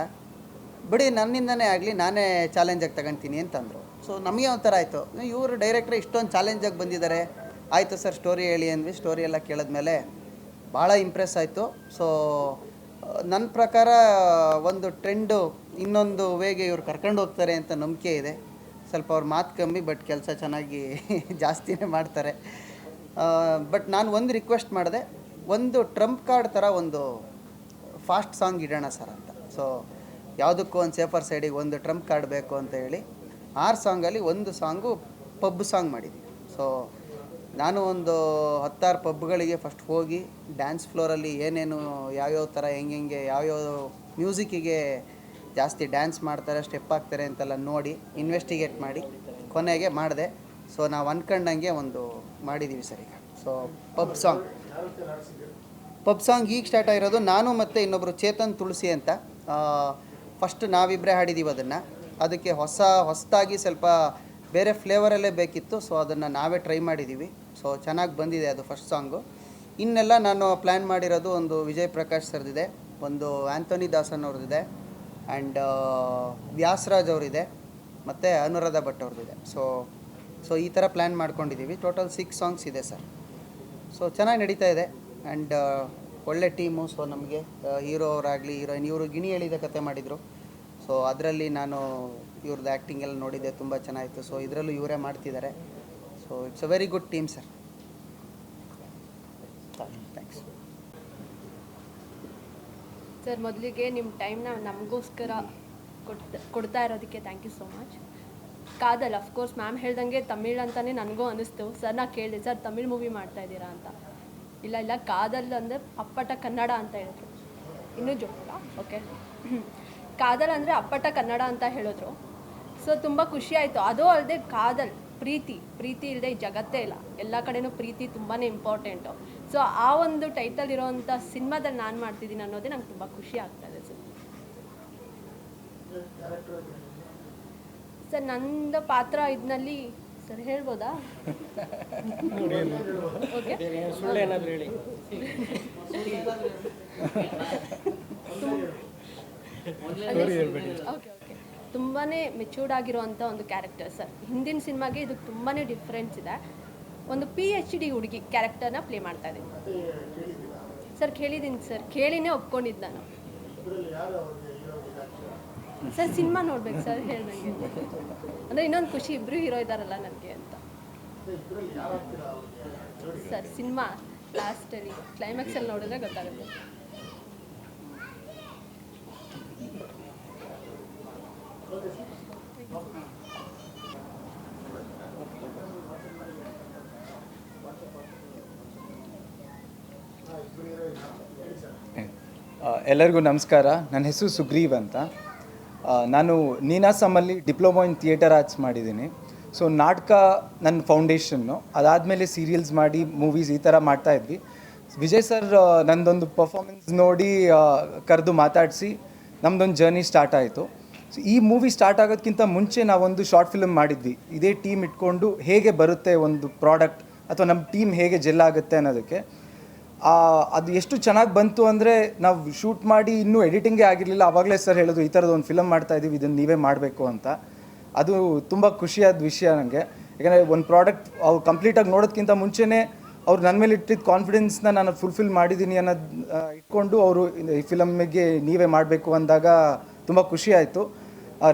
ಬಿಡಿ, ನನ್ನಿಂದನೇ ಆಗಲಿ, ನಾನೇ ಚಾಲೆಂಜಾಗಿ ತಗೊತೀನಿ ಅಂತಂದರು. ಸೊ ನಮಗೆ ಒಂಥರ ಆಯಿತು, ಇವರು ಡೈರೆಕ್ಟ್ರ್ ಇಷ್ಟೊಂದು ಚಾಲೆಂಜಾಗಿ ಬಂದಿದ್ದಾರೆ. ಆಯಿತು ಸರ್ ಸ್ಟೋರಿ ಹೇಳಿ ಅಂದ್ವಿ. ಸ್ಟೋರಿ ಎಲ್ಲ ಕೇಳಿದ್ಮೇಲೆ ಭಾಳ ಇಂಪ್ರೆಸ್ ಆಯಿತು. ಸೊ ನನ್ನ ಪ್ರಕಾರ ಒಂದು ಟ್ರೆಂಡು ಇನ್ನೊಂದು ವೇಗೆ ಇವ್ರು ಕರ್ಕೊಂಡು ಹೋಗ್ತಾರೆ ಅಂತ ನಂಬಿಕೆ ಇದೆ. ಸ್ವಲ್ಪ ಅವ್ರ ಮಾತು ಕಮ್ಮಿ, ಬಟ್ ಕೆಲಸ ಚೆನ್ನಾಗಿ ಜಾಸ್ತಿನೇ ಮಾಡ್ತಾರೆ. ಬಟ್ ನಾನು ಒಂದು ರಿಕ್ವೆಸ್ಟ್ ಮಾಡಿದೆ, ಒಂದು ಟ್ರಂಪ್ ಕಾರ್ಡ್ ಥರ ಒಂದು ಫಾಸ್ಟ್ ಸಾಂಗ್ ಇಡೋಣ ಸರ್ ಅಂತ. ಸೊ ಯಾವುದಕ್ಕೂ ಒಂದು ಸೇಫರ್ ಸೈಡಿಗೆ ಒಂದು ಟ್ರಂಪ್ ಕಾರ್ಡ್ ಬೇಕು ಅಂತ ಹೇಳಿ 6 ಸಾಂಗಲ್ಲಿ ಒಂದು ಸಾಂಗು ಪಬ್ ಸಾಂಗ್ ಮಾಡಿದ್ವಿ. ಸೊ ನಾನು ಒಂದು 10-6 ಪಬ್ಗಳಿಗೆ ಫಸ್ಟ್ ಹೋಗಿ ಡ್ಯಾನ್ಸ್ ಫ್ಲೋರಲ್ಲಿ ಏನೇನು ಯಾವ್ಯಾವ ಥರ ಹೆಂಗೆ ಯಾವ್ಯಾವ ಮ್ಯೂಸಿಕ್ಕಿಗೆ ಜಾಸ್ತಿ ಡ್ಯಾನ್ಸ್ ಮಾಡ್ತಾರೆ, ಸ್ಟೆಪ್ ಹಾಕ್ತಾರೆ ಅಂತೆಲ್ಲ ನೋಡಿ ಇನ್ವೆಸ್ಟಿಗೇಟ್ ಮಾಡಿ ಕೊನೆಗೆ ಮಾಡಿದೆ. ಸೊ ನಾವು ಅಂದ್ಕೊಂಡಂಗೆ ಒಂದು ಮಾಡಿದ್ದೀವಿ ಸರ್ ಈಗ. ಸೊ ಪಬ್ ಸಾಂಗ್ ಈಗ ಸ್ಟಾರ್ಟ್ ಆಗಿರೋದು. ನಾನು ಮತ್ತು ಇನ್ನೊಬ್ಬರು ಚೇತನ್ ತುಳಸಿ ಅಂತ ಫಸ್ಟ್ ನಾವಿಬ್ಬರೇ ಹಾಡಿದ್ದೀವಿ ಅದನ್ನು. ಅದಕ್ಕೆ ಹೊಸದಾಗಿ ಸ್ವಲ್ಪ ಬೇರೆ ಫ್ಲೇವರಲ್ಲೇ ಬೇಕಿತ್ತು. ಸೊ ಅದನ್ನು ನಾವೇ ಟ್ರೈ ಮಾಡಿದ್ದೀವಿ. ಸೊ ಚೆನ್ನಾಗಿ ಬಂದಿದೆ ಅದು ಫಸ್ಟ್ ಸಾಂಗು. ಇನ್ನೆಲ್ಲ ನಾನು ಪ್ಲ್ಯಾನ್ ಮಾಡಿರೋದು ಒಂದು ವಿಜಯ್ ಪ್ರಕಾಶ್ ಸರ್ದಿದೆ, ಒಂದು ಆ್ಯಂಥೋನಿ ದಾಸನ್ ಅವ್ರದ್ದಿದೆ, ಆ್ಯಂಡ್ ವ್ಯಾಸರಾಜ್ ಅವರಿದೆ, ಮತ್ತು ಅನುರಾಧ ಭಟ್ ಅವ್ರದ್ದಿದೆ. ಸೊ ಈ ಥರ ಪ್ಲ್ಯಾನ್ ಮಾಡ್ಕೊಂಡಿದ್ದೀವಿ. ಟೋಟಲ್ 6 ಸಾಂಗ್ಸ್ ಇದೆ ಸರ್. ಸೊ ಚೆನ್ನಾಗಿ ನಡೀತಾ ಇದೆ. ಆ್ಯಂಡ್ ಒಳ್ಳೆ ಟೀಮು. ಸೊ ನಮಗೆ ಹೀರೋ ಅವರಾಗಲಿ ಹೀರೋಯಿನ್ ಇವರು ಗಿಣಿ ಹೇಳಿದ ಕತೆ ಮಾಡಿದರು. ಸೊ ಅದರಲ್ಲಿ ನಾನು ಇವ್ರದ್ದು ಆ್ಯಕ್ಟಿಂಗ್ ಎಲ್ಲ ನೋಡಿದ್ದೆ, ತುಂಬ ಚೆನ್ನಾಗಿತ್ತು. ಸೊ ಇದರಲ್ಲೂ ಇವರೇ ಮಾಡ್ತಿದ್ದಾರೆ. So it's a very good team sir. Thanks sir. ಮೊದಲಿಗೆ ನಿಮ್ಮ ಟೈಮ್ನ ನಮಗೋಸ್ಕರ ಕೊಡ್ತಾ ಇರೋದಕ್ಕೆ thank you so much. Kadhal of course ma'am ಹೇಳ್ದಂಗೆ ತಮಿಳ್ ಅಂತಲೇ ನನಗೂ ಅನ್ನಿಸ್ತು. ಸರ್ ನಾ ಕೇಳಿದೆ, ಸರ್ ತಮಿಳ್ ಮೂವಿ ಮಾಡ್ತಾಯಿದ್ದೀರಾ ಅಂತ. ಇಲ್ಲ ಕಾದಲ್ ಅಂದರೆ ಅಪ್ಪಟ ಕನ್ನಡ ಅಂತ ಹೇಳಿದ್ರು. ಇನ್ನೂ ಜೋಗ ಓಕೆ. ಕಾದಲ್ ಅಂದರೆ ಅಪ್ಪಟ ಕನ್ನಡ ಅಂತ ಹೇಳಿದ್ರು. ಸೊ ತುಂಬ ಖುಷಿ ಆಯಿತು. ಅದೂ ಅಲ್ಲದೆ ಕಾದಲ್ ಪ್ರೀತಿ ಇಲ್ಲದೆ ಈ ಜಗತ್ತೇ ಇಲ್ಲ. ಎಲ್ಲ ಕಡೆನೂ ಪ್ರೀತಿ ತುಂಬಾ ಇಂಪಾರ್ಟೆಂಟು. ಸೊ ಆ ಒಂದು ಟೈಟಲ್ ಇರೋವಂಥ ಸಿನಿಮಾದಲ್ಲಿ ನಾನು ಮಾಡ್ತಿದ್ದೀನಿ ಅನ್ನೋದೇ ನಂಗೆ ತುಂಬ ಖುಷಿ ಆಗ್ತಾಯಿದೆ ಸರ್. ಸರ್ ನಂದು ಪಾತ್ರ ಇದರಲ್ಲಿ ಸರ್ ಹೇಳ್ಬೋದಾ? ಓಕೆ, ಸುಳ್ಳು ಏನಾದರೂ ಹೇಳಿ. ಓಕೆ. ತುಂಬಾ ಮೆಚ್ಯೂರ್ಡ್ ಆಗಿರುವಂಥ ಒಂದು ಕ್ಯಾರೆಕ್ಟರ್ ಸರ್. ಹಿಂದಿನ ಸಿನಿಮಾಗೆ ಇದು ತುಂಬಾ ಡಿಫ್ರೆನ್ಸ್ ಇದೆ. ಒಂದು PhD ಹುಡುಗಿ ಕ್ಯಾರೆಕ್ಟರ್ನ ಪ್ಲೇ ಮಾಡ್ತಾ ಇದ್ದೀನಿ ಸರ್. ಕೇಳಿದ್ದೀನಿ ಸರ್, ಕೇಳಿನೇ ಒಪ್ಕೊಂಡಿದ್ದು ನಾನು ಸರ್. ಸಿನಿಮಾ ನೋಡ್ಬೇಕು ಸರ್ ಹೇಳ್ದಂಗೆ. ಅಂದರೆ ಇನ್ನೊಂದು ಖುಷಿ, ಇಬ್ಬರು ಹೀರೋ ಇದ್ದಾರಲ್ಲ ನನಗೆ ಅಂತ ಸರ್. ಸಿನಿಮಾ ಲಾಸ್ಟಲ್ಲಿ ಕ್ಲೈಮ್ಯಾಕ್ಸಲ್ಲಿ ನೋಡಿದ್ರೆ ಗೊತ್ತಾಗುತ್ತೆ. ಎಲ್ಲರಿಗೂ ನಮಸ್ಕಾರ. ನನ್ನ ಹೆಸರು ಸುಗ್ರೀವ್ ಅಂತ. ನಾನು ನೀನಾಸಮಲ್ಲಿ ಡಿಪ್ಲೊಮಾ ಇನ್ ಥಿಯೇಟರ್ ಆರ್ಟ್ಸ್ ಮಾಡಿದ್ದೀನಿ. ಸೊ ನಾಟಕ ನನ್ನ ಫೌಂಡೇಶನ್ನು. ಅದಾದಮೇಲೆ ಸೀರಿಯಲ್ಸ್ ಮಾಡಿ ಮೂವೀಸ್ ಈ ಥರ ಮಾಡ್ತಾಯಿದ್ವಿ. ವಿಜಯ್ ಸರ್ ನನ್ನದೊಂದು ಪರ್ಫಾರ್ಮೆನ್ಸ್ ನೋಡಿ ಕರೆದು ಮಾತಾಡಿಸಿ ನಮ್ಮದೊಂದು ಜರ್ನಿ ಸ್ಟಾರ್ಟ್ ಆಯಿತು. ಸೊ ಈ ಮೂವಿ ಸ್ಟಾರ್ಟ್ ಆಗೋದಕ್ಕಿಂತ ಮುಂಚೆ ನಾವೊಂದು ಶಾರ್ಟ್ ಫಿಲ್ಮ್ ಮಾಡಿದ್ವಿ. ಇದೇ ಟೀಮ್ ಇಟ್ಕೊಂಡು ಹೇಗೆ ಬರುತ್ತೆ ಒಂದು ಪ್ರಾಡಕ್ಟ್ ಅಥವಾ ನಮ್ಮ ಟೀಮ್ ಹೇಗೆ ಜೆಲ್ಲಾಗುತ್ತೆ ಅನ್ನೋದಕ್ಕೆ. ಅದು ಎಷ್ಟು ಚೆನ್ನಾಗಿ ಬಂತು ಅಂದರೆ ನಾವು ಶೂಟ್ ಮಾಡಿ ಇನ್ನೂ ಎಡಿಟಿಂಗೇ ಆಗಿರಲಿಲ್ಲ. ಆವಾಗಲೇ ಸರ್ ಹೇಳೋದು, ಈ ಥರದ್ದು ಒಂದು ಫಿಲಮ್ ಮಾಡ್ತಾಯಿದ್ದೀವಿ, ಇದನ್ನು ನೀವೇ ಮಾಡಬೇಕು ಅಂತ. ಅದು ತುಂಬ ಖುಷಿಯಾದ ವಿಷಯ ನನಗೆ. ಯಾಕಂದರೆ ಒಂದು ಪ್ರಾಡಕ್ಟ್ ಅವ್ರು ಕಂಪ್ಲೀಟಾಗಿ ನೋಡೋದಕ್ಕಿಂತ ಮುಂಚೆನೇ ಅವ್ರು ನನ್ನ ಮೇಲೆ ಇಟ್ಟಿದ್ದ ಕಾನ್ಫಿಡೆನ್ಸ್ನ ನಾನು ಫುಲ್ಫಿಲ್ ಮಾಡಿದ್ದೀನಿ ಅನ್ನೋದು ಇಟ್ಕೊಂಡು ಅವರು ಈ ಫಿಲಮ್ಮಿಗೆ ನೀವೇ ಮಾಡಬೇಕು ಅಂದಾಗ ತುಂಬ ಖುಷಿ ಆಯಿತು.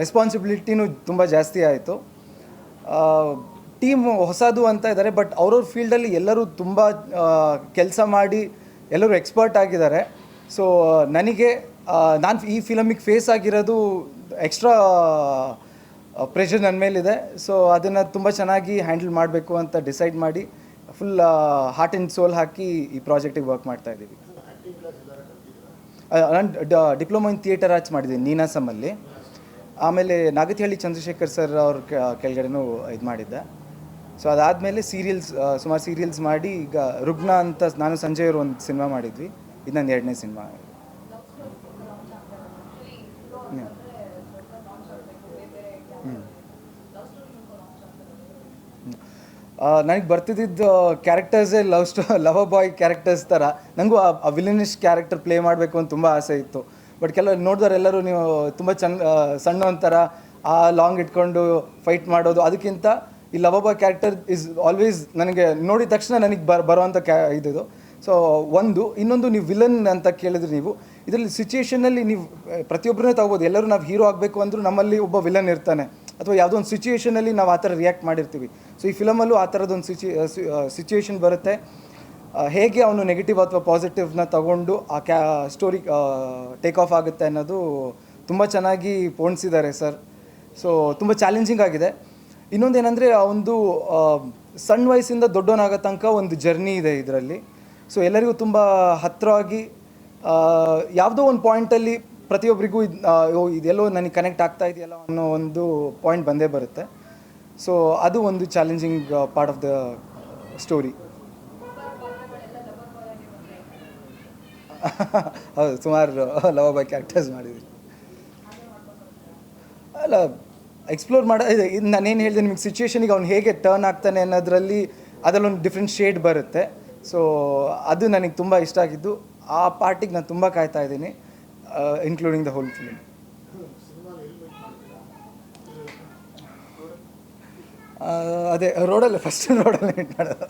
ರೆಸ್ಪಾನ್ಸಿಬಿಲಿಟಿನೂ ತುಂಬ ಜಾಸ್ತಿ ಆಯಿತು. ಟೀಮ್ ಹೊಸದು ಅಂತ ಇದ್ದಾರೆ, ಬಟ್ ಅವ್ರವ್ರ ಫೀಲ್ಡಲ್ಲಿ ಎಲ್ಲರೂ ತುಂಬ ಕೆಲಸ ಮಾಡಿ ಎಲ್ಲರೂ ಎಕ್ಸ್ಪರ್ಟ್ ಆಗಿದ್ದಾರೆ. ಸೊ ನನಗೆ ನಾನು ಈ ಫಿಲಮಿಗೆ ಫೇಸ್ ಆಗಿರೋದು ಎಕ್ಸ್ಟ್ರಾ ಪ್ರೆಷರ್ ನನ್ನ ಮೇಲಿದೆ. ಸೊ ಅದನ್ನು ತುಂಬ ಚೆನ್ನಾಗಿ ಹ್ಯಾಂಡಲ್ ಮಾಡಬೇಕು ಅಂತ ಡಿಸೈಡ್ ಮಾಡಿ ಫುಲ್ ಹಾರ್ಟ್ ಆ್ಯಂಡ್ ಸೋಲ್ ಹಾಕಿ ಈ ಪ್ರಾಜೆಕ್ಟಿಗೆ ವರ್ಕ್ ಮಾಡ್ತಾ ಇದ್ದೀವಿ. ನಾನು ಡಿಪ್ಲೊಮಾ ಇನ್ ಥಿಯೇಟರ್ ಆರ್ಟ್ಸ್ ಮಾಡಿದ್ದೀನಿ ನೀನಾಸಮಲ್ಲಿ. ಆಮೇಲೆ ನಾಗತಿಹಳ್ಳಿ ಚಂದ್ರಶೇಖರ್ ಸರ್ ಅವ್ರ ಕೆಳಗಡೆನೂ ಇದು ಮಾಡಿದ್ದೆ. ಸೊ ಅದಾದಮೇಲೆ ಸುಮಾರು ಸೀರಿಯಲ್ಸ್ ಮಾಡಿ ಈಗ ರುಗ್ನ ಅಂತ ನಾನು ಸಂಜಯ್ ಅವರು ಒಂದು ಸಿನಿಮಾ ಮಾಡಿದ್ವಿ. ಇದು ನನ್ನ 2ನೇ ಸಿನಿಮಾ. ನನಗೆ ಬರ್ತಿದ್ದಿದ್ದು ಕ್ಯಾರೆಕ್ಟರ್ಸೇ ಲವ್ ಬಾಯ್ ಕ್ಯಾರೆಕ್ಟರ್ಸ್ ಥರ. ನನಗೂ ಆ ವಿಲನಿಶ್ ಕ್ಯಾರೆಕ್ಟರ್ ಪ್ಲೇ ಮಾಡಬೇಕು ಅಂತ ತುಂಬ ಆಸೆ ಇತ್ತು. ಬಟ್ ಕೆಲವರು ನೋಡಿದವ್ರು ಎಲ್ಲರೂ ನೀವು ತುಂಬ ಸಣ್ಣ ಒಂಥರ ಆ ಲಾಂಗ್ ಇಟ್ಕೊಂಡು ಫೈಟ್ ಮಾಡೋದು, ಅದಕ್ಕಿಂತ ಈ love bye character is always ನನಗೆ ನೋಡಿದ ತಕ್ಷಣ ನನಗೆ ಬರೋವಂಥ ಇದು. ಸೊ ಇನ್ನೊಂದು ನೀವು ವಿಲನ್ ಅಂತ ಕೇಳಿದ್ರಿ ನೀವು. ಇದರಲ್ಲಿ ಸಿಚುಯೇಷನಲ್ಲಿ ನೀವು ಪ್ರತಿಯೊಬ್ಬರನ್ನೇ ತಗೋಬೋದು. ಎಲ್ಲರೂ ನಾವು ಹೀರೋ ಆಗಬೇಕು ಅಂದರೂ ನಮ್ಮಲ್ಲಿ ಒಬ್ಬ ವಿಲನ್ ಇರ್ತಾನೆ, ಅಥವಾ ಯಾವುದೋ ಒಂದು ಸಿಚುಯೇಷನಲ್ಲಿ ನಾವು ಆ ಥರ ರಿಯಾಕ್ಟ್ ಮಾಡಿರ್ತೀವಿ. ಸೊ ಈ ಫಿಲಮಲ್ಲೂ ಆ ಥರದೊಂದು ಸಿಚುಯೇಷನ್ ಬರುತ್ತೆ. ಹೇಗೆ ಅವನು ನೆಗೆಟಿವ್ ಅಥವಾ ಪಾಸಿಟಿವ್ನ ತಗೊಂಡು ಆ ಸ್ಟೋರಿ ಟೇಕ್ ಆಫ್ ಆಗುತ್ತೆ ಅನ್ನೋದು ತುಂಬ ಚೆನ್ನಾಗಿ ಪೋಣಿಸಿದ್ದಾರೆ ಸರ್. ಸೊ ತುಂಬ ಚಾಲೆಂಜಿಂಗ್ ಆಗಿದೆ. ಇನ್ನೊಂದೇನೆಂದರೆ ಒಂದು ಸಣ್ಣ ವಯಸ್ಸಿಂದ ದೊಡ್ಡವನಾಗೋ ತನಕ ಒಂದು ಜರ್ನಿ ಇದೆ ಇದರಲ್ಲಿ. ಸೊ ಎಲ್ಲರಿಗೂ ತುಂಬ ಹತ್ತಿರವಾಗಿ ಯಾವುದೋ ಒಂದು ಪಾಯಿಂಟಲ್ಲಿ ಪ್ರತಿಯೊಬ್ಬರಿಗೂ ಇದೆಲ್ಲೋ ನನಗೆ ಕನೆಕ್ಟ್ ಆಗ್ತಾ ಇದೆಯಲ್ಲ ಅನ್ನೋ ಒಂದು ಪಾಯಿಂಟ್ ಬಂದೇ ಬರುತ್ತೆ. ಸೊ ಅದು ಒಂದು challenging part of the story. ಹೌದು, ಸುಮಾರು ಲವ್ ಬಾಯ್ ಕ್ಯಾರೆಕ್ಟರ್ಸ್ ಮಾಡಿದ್ವಿ. ಅಲ್ಲ, ಎಕ್ಸ್ಪ್ಲೋರ್ ಇದು ನಾನೇನು ಹೇಳಿದೆ ನಿಮಗೆ, ಸಿಚುವೇಶನಿಗೆ ಅವ್ನು ಹೇಗೆ ಟರ್ನ್ ಆಗ್ತಾನೆ ಅನ್ನೋದ್ರಲ್ಲಿ ಅದರಲ್ಲೊಂದು ಡಿಫ್ರೆಂಟ್ ಶೇಡ್ ಬರುತ್ತೆ. ಸೊ ಅದು ನನಗೆ ತುಂಬ ಇಷ್ಟ ಆಗಿದ್ದು. ಆ ಪಾರ್ಟಿಗೆ ನಾನು ತುಂಬ ಕಾಯ್ತಾ ಇದ್ದೀನಿ, ಇನ್ಕ್ಲೂಡಿಂಗ್ ದ ಹೋಲ್ ಫಿಲ್ಮ್. ಅದೇ ರೋಡಲ್ಲೇ ಫಸ್ಟ್ ರೋಡಲ್ಲೇ ಮೀಟ್ ಮಾಡೋದು.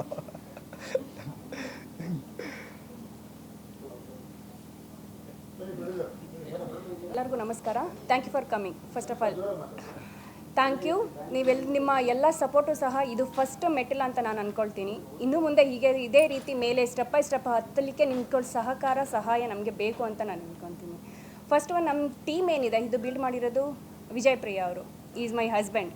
ಎಲ್ಲರಿಗೂ ನಮಸ್ಕಾರ. Thank you for coming. First of all thank you. ನಿಮ್ಮ ಎಲ್ಲ ಸಪೋರ್ಟು ಸಹ ಇದು ಫಸ್ಟ್ ಮೆಟ್ಟಿಲ್ ಅಂತ ನಾನು ಅಂದ್ಕೊಳ್ತೀನಿ. ಇನ್ನು ಮುಂದೆ ಹೀಗೆ ಇದೇ ರೀತಿ ಮೇಲೆ ಸ್ಟೆಪ್ ಬೈ ಸ್ಟೆಪ್ ಹತ್ತಲಿಕ್ಕೆ ನಿಮ್ಗಳ ಸಹಾಯ ನಮಗೆ ಬೇಕು ಅಂತ ನಾನು ಅಂದ್ಕೊತೀನಿ. ಫಸ್ಟ್ ಒನ್, ನಮ್ಮ ಟೀಮ್ ಏನಿದೆ ಇದು ಬಿಲ್ಡ್ ಮಾಡಿರೋದು ವಿಜಯ್ ಪ್ರಿಯಾ ಅವರು. Is my husband.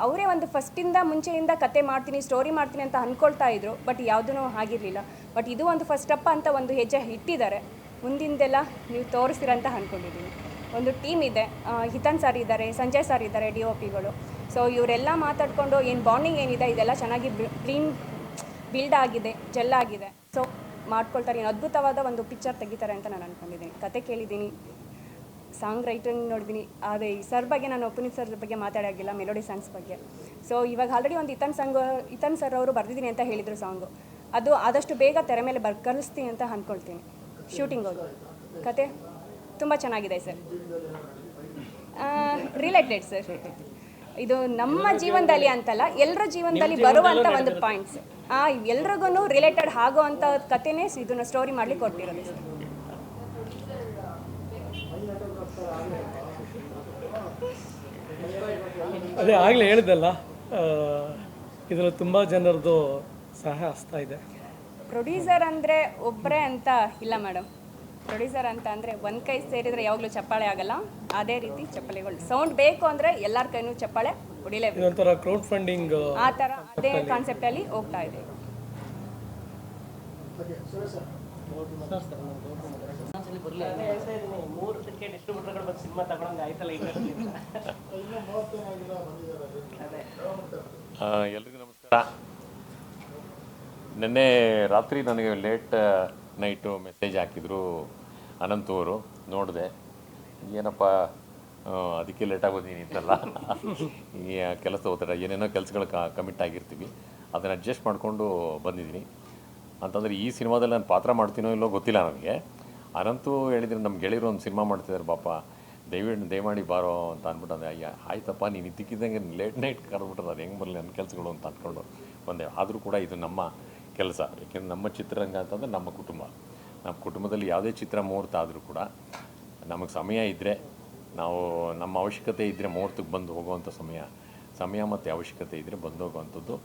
ಅವರೇ ಒಂದು ಫಸ್ಟಿಂದ ಮುಂಚೆಯಿಂದ ಕತೆ ಮಾಡ್ತೀನಿ, ಸ್ಟೋರಿ ಮಾಡ್ತೀನಿ ಅಂತ ಅಂದ್ಕೊಳ್ತಾ ಇದ್ರು. ಬಟ್ ಯಾವುದೂ ಆಗಿರಲಿಲ್ಲ. ಬಟ್ ಇದು ಒಂದು ಫಸ್ಟ್ ಸ್ಟೆಪ್ ಅಂತ ಒಂದು ಹೆಜ್ಜೆ ಇಟ್ಟಿದ್ದಾರೆ. ಮುಂದಿಂದೆಲ್ಲ ನೀವು ತೋರಿಸ್ತೀರಂತ ಅಂದ್ಕೊಂಡಿದ್ದೀನಿ. ಒಂದು ಟೀಮ್ ಇದೆ, ಹಿತನ್ ಸರ್ ಇದ್ದಾರೆ, ಸಂಜಯ್ ಸರ್ ಇದ್ದಾರೆ, DOPಗಳು. ಸೊ ಇವರೆಲ್ಲ ಮಾತಾಡಿಕೊಂಡು ಏನು ಬಾಂಡಿಂಗ್ ಏನಿದೆ ಇದೆಲ್ಲ ಚೆನ್ನಾಗಿ ಬಿಲ್ಡ್ ಆಗಿದೆ, ಜೆಲ್ ಆಗಿದೆ. ಸೊ ಮಾಡ್ಕೊಳ್ತಾರೆ. ಏನು ಅದ್ಭುತವಾದ ಒಂದು ಪಿಕ್ಚರ್ ತೆಗಿತಾರೆ ಅಂತ ನಾನು ಅಂದ್ಕೊಂಡಿದ್ದೀನಿ. ಕತೆ ಕೇಳಿದ್ದೀನಿ, ಸಾಂಗ್ ರೈಟರ್ ನೋಡಿದ್ದೀನಿ. ಅದೇ ಸರ್ ಬಗ್ಗೆ ನಾನು ಪುನೀತ್ ಸರ್ ಬಗ್ಗೆ ಮಾತಾಡೋಂಗಿಲ್ಲ, ಮೆಲೋಡಿ ಸಾಂಗ್ಸ್ ಬಗ್ಗೆ. ಸೊ ಇವಾಗ ಆಲ್ರೆಡಿ ಒಂದು ಹಿತನ್ ಸರ್ ಅವರು ಬರೆದಿದ್ದೀನಿ ಅಂತ ಹೇಳಿದರು ಸಾಂಗು. ಅದು ಆದಷ್ಟು ಬೇಗ ತೆರೆ ಮೇಲೆ ಕಲಿಸ್ತೀನಿ ಅಂತ ಅಂದ್ಕೊಳ್ತೀನಿ. ಶೂಟಿಂಗ್ ಹೋಗಿ ಕತೆ ತುಂಬ ಚೆನ್ನಾಗಿದೆ ಸರ್. ರಿಲೇಟೆಡ್ ಸರ್, ಇದು ನಮ್ಮ ಜೀವನದಲ್ಲಿ ಅಂತಲ್ಲ, ಎಲ್ಲರ ಜೀವನದಲ್ಲಿ ಬರುವಂಥ ಒಂದು ಪಾಯಿಂಟ್ಸ್. ಎಲ್ರಿಗೂ ರಿಲೇಟೆಡ್ ಆಗೋವಂಥ ಕತೆನೇ ಇದನ್ನು ಸ್ಟೋರಿ ಮಾಡಲಿಕ್ಕೆ ಕೊಟ್ಟಿರೋದು ಸರ್. ಅದೇ ಆಗಲೇ ಹೇಳಿದಲ್ಲ, ಇದರಲ್ಲಿ ತುಂಬ ಜನರದು ಸಹಾಯ ಹಸ್ತ ಇದೆ. ಪ್ರೊಡ್ಯೂಸರ್ ಅಂದರೆ ಒಬ್ಬರೇ ಅಂತ ಇಲ್ಲ ಮೇಡಮ್. ಪ್ರೊಡ್ಯೂಸರ್ ಅಂತ ಅಂದರೆ ಒಂದು ಕೈ ಸೇರಿದರೆ ಯಾವಾಗಲೂ ಚಪ್ಪಾಳೆ ಆಗಲ್ಲ. ಅದೇ ರೀತಿ ಚಪ್ಪಾಳೆಗಳು ಸೌಂಡ್ ಬೇಕು ಅಂದರೆ ಎಲ್ಲರ ಕೈನೂ ಚಪ್ಪಾಳೆ ಹೊಡಿಲೇಬೇಕು. ಇದೊಂಥರ ಕ್ರೌಡ್ ಫಂಡಿಂಗ್ ಆ ಥರ ಅದೇ ಕಾನ್ಸೆಪ್ಟಲ್ಲಿ ಹೋಗ್ತಾ ಇದೆ. ಎಲ್ರಿಗೂ ನಮಸ್ಕಾರ. ನಿನ್ನೆ ರಾತ್ರಿ ನನಗೆ ಲೇಟ್ ನೈಟು ಮೆಸೇಜ್ ಹಾಕಿದ್ರು ಅನಂತ್ ಅವರು. ನೋಡಿದೆ, ಏನಪ್ಪ ಅದಕ್ಕೆ ಲೇಟಾಗಿ ಬಂದೀನಿ ಅಂತಲ್ಲ, ಈ ಕೆಲಸ ಹೋಗ್ತಾರೆ, ಏನೇನೋ ಕೆಲಸಗಳು ಕಮಿಟ್ ಆಗಿರ್ತೀವಿ, ಅದನ್ನು ಅಡ್ಜಸ್ಟ್ ಮಾಡಿಕೊಂಡು ಬಂದಿದ್ದೀನಿ. ಅಂತಂದರೆ ಈ ಸಿನಿಮಾದಲ್ಲಿ ನಾನು ಪಾತ್ರ ಮಾಡ್ತೀನೋ ಇಲ್ಲೋ ಗೊತ್ತಿಲ್ಲ ನನಗೆ. ಅನಂತು ಹೇಳಿದರೆ ನಮ್ಮ ಗೆಳೆಯರು ಒಂದು ಸಿನಿಮಾ ಮಾಡ್ತಿದ್ದಾರೆ ಪಾಪ, ದಯಮಾಡಿ ಬಾರೋ ಅಂತ ಅಂದ್ಬಿಟ್ಟು ಅದೇ ಅಯ್ಯ ಆಯ್ತಪ್ಪ ನೀನು ಇದ್ದಕ್ಕಿದ್ದಂಗೆ ಲೇಟ್ ನೈಟ್ ಕರೆದ್ಬಿಟ್ರೆ ಅದು ಹೆಂಗೆ ಬರಲಿ ನನ್ನ ಕೆಲಸಗಳು ಅಂತ ಅಂದ್ಕೊಂಡು ಬಂದೆ. ಆದರೂ ಕೂಡ ಇದು ನಮ್ಮ ಕೆಲಸ, ಏಕೆಂದರೆ ನಮ್ಮ ಚಿತ್ರರಂಗ ಅಂತಂದರೆ ನಮ್ಮ ಕುಟುಂಬದಲ್ಲಿ ಯಾವುದೇ ಚಿತ್ರ ಮುಹೂರ್ತ ಆದರೂ ಕೂಡ ನಮಗೆ ಸಮಯ ಇದ್ದರೆ ನಾವು ನಮ್ಮ ಅವಶ್ಯಕತೆ ಇದ್ದರೆ ಮುಹೂರ್ತಕ್ಕೆ ಬಂದು ಹೋಗುವಂಥ ಸಮಯ ಮತ್ತು ಅವಶ್ಯಕತೆ ಇದ್ದರೆ ಬಂದು ಹೋಗುವಂಥದ್ದು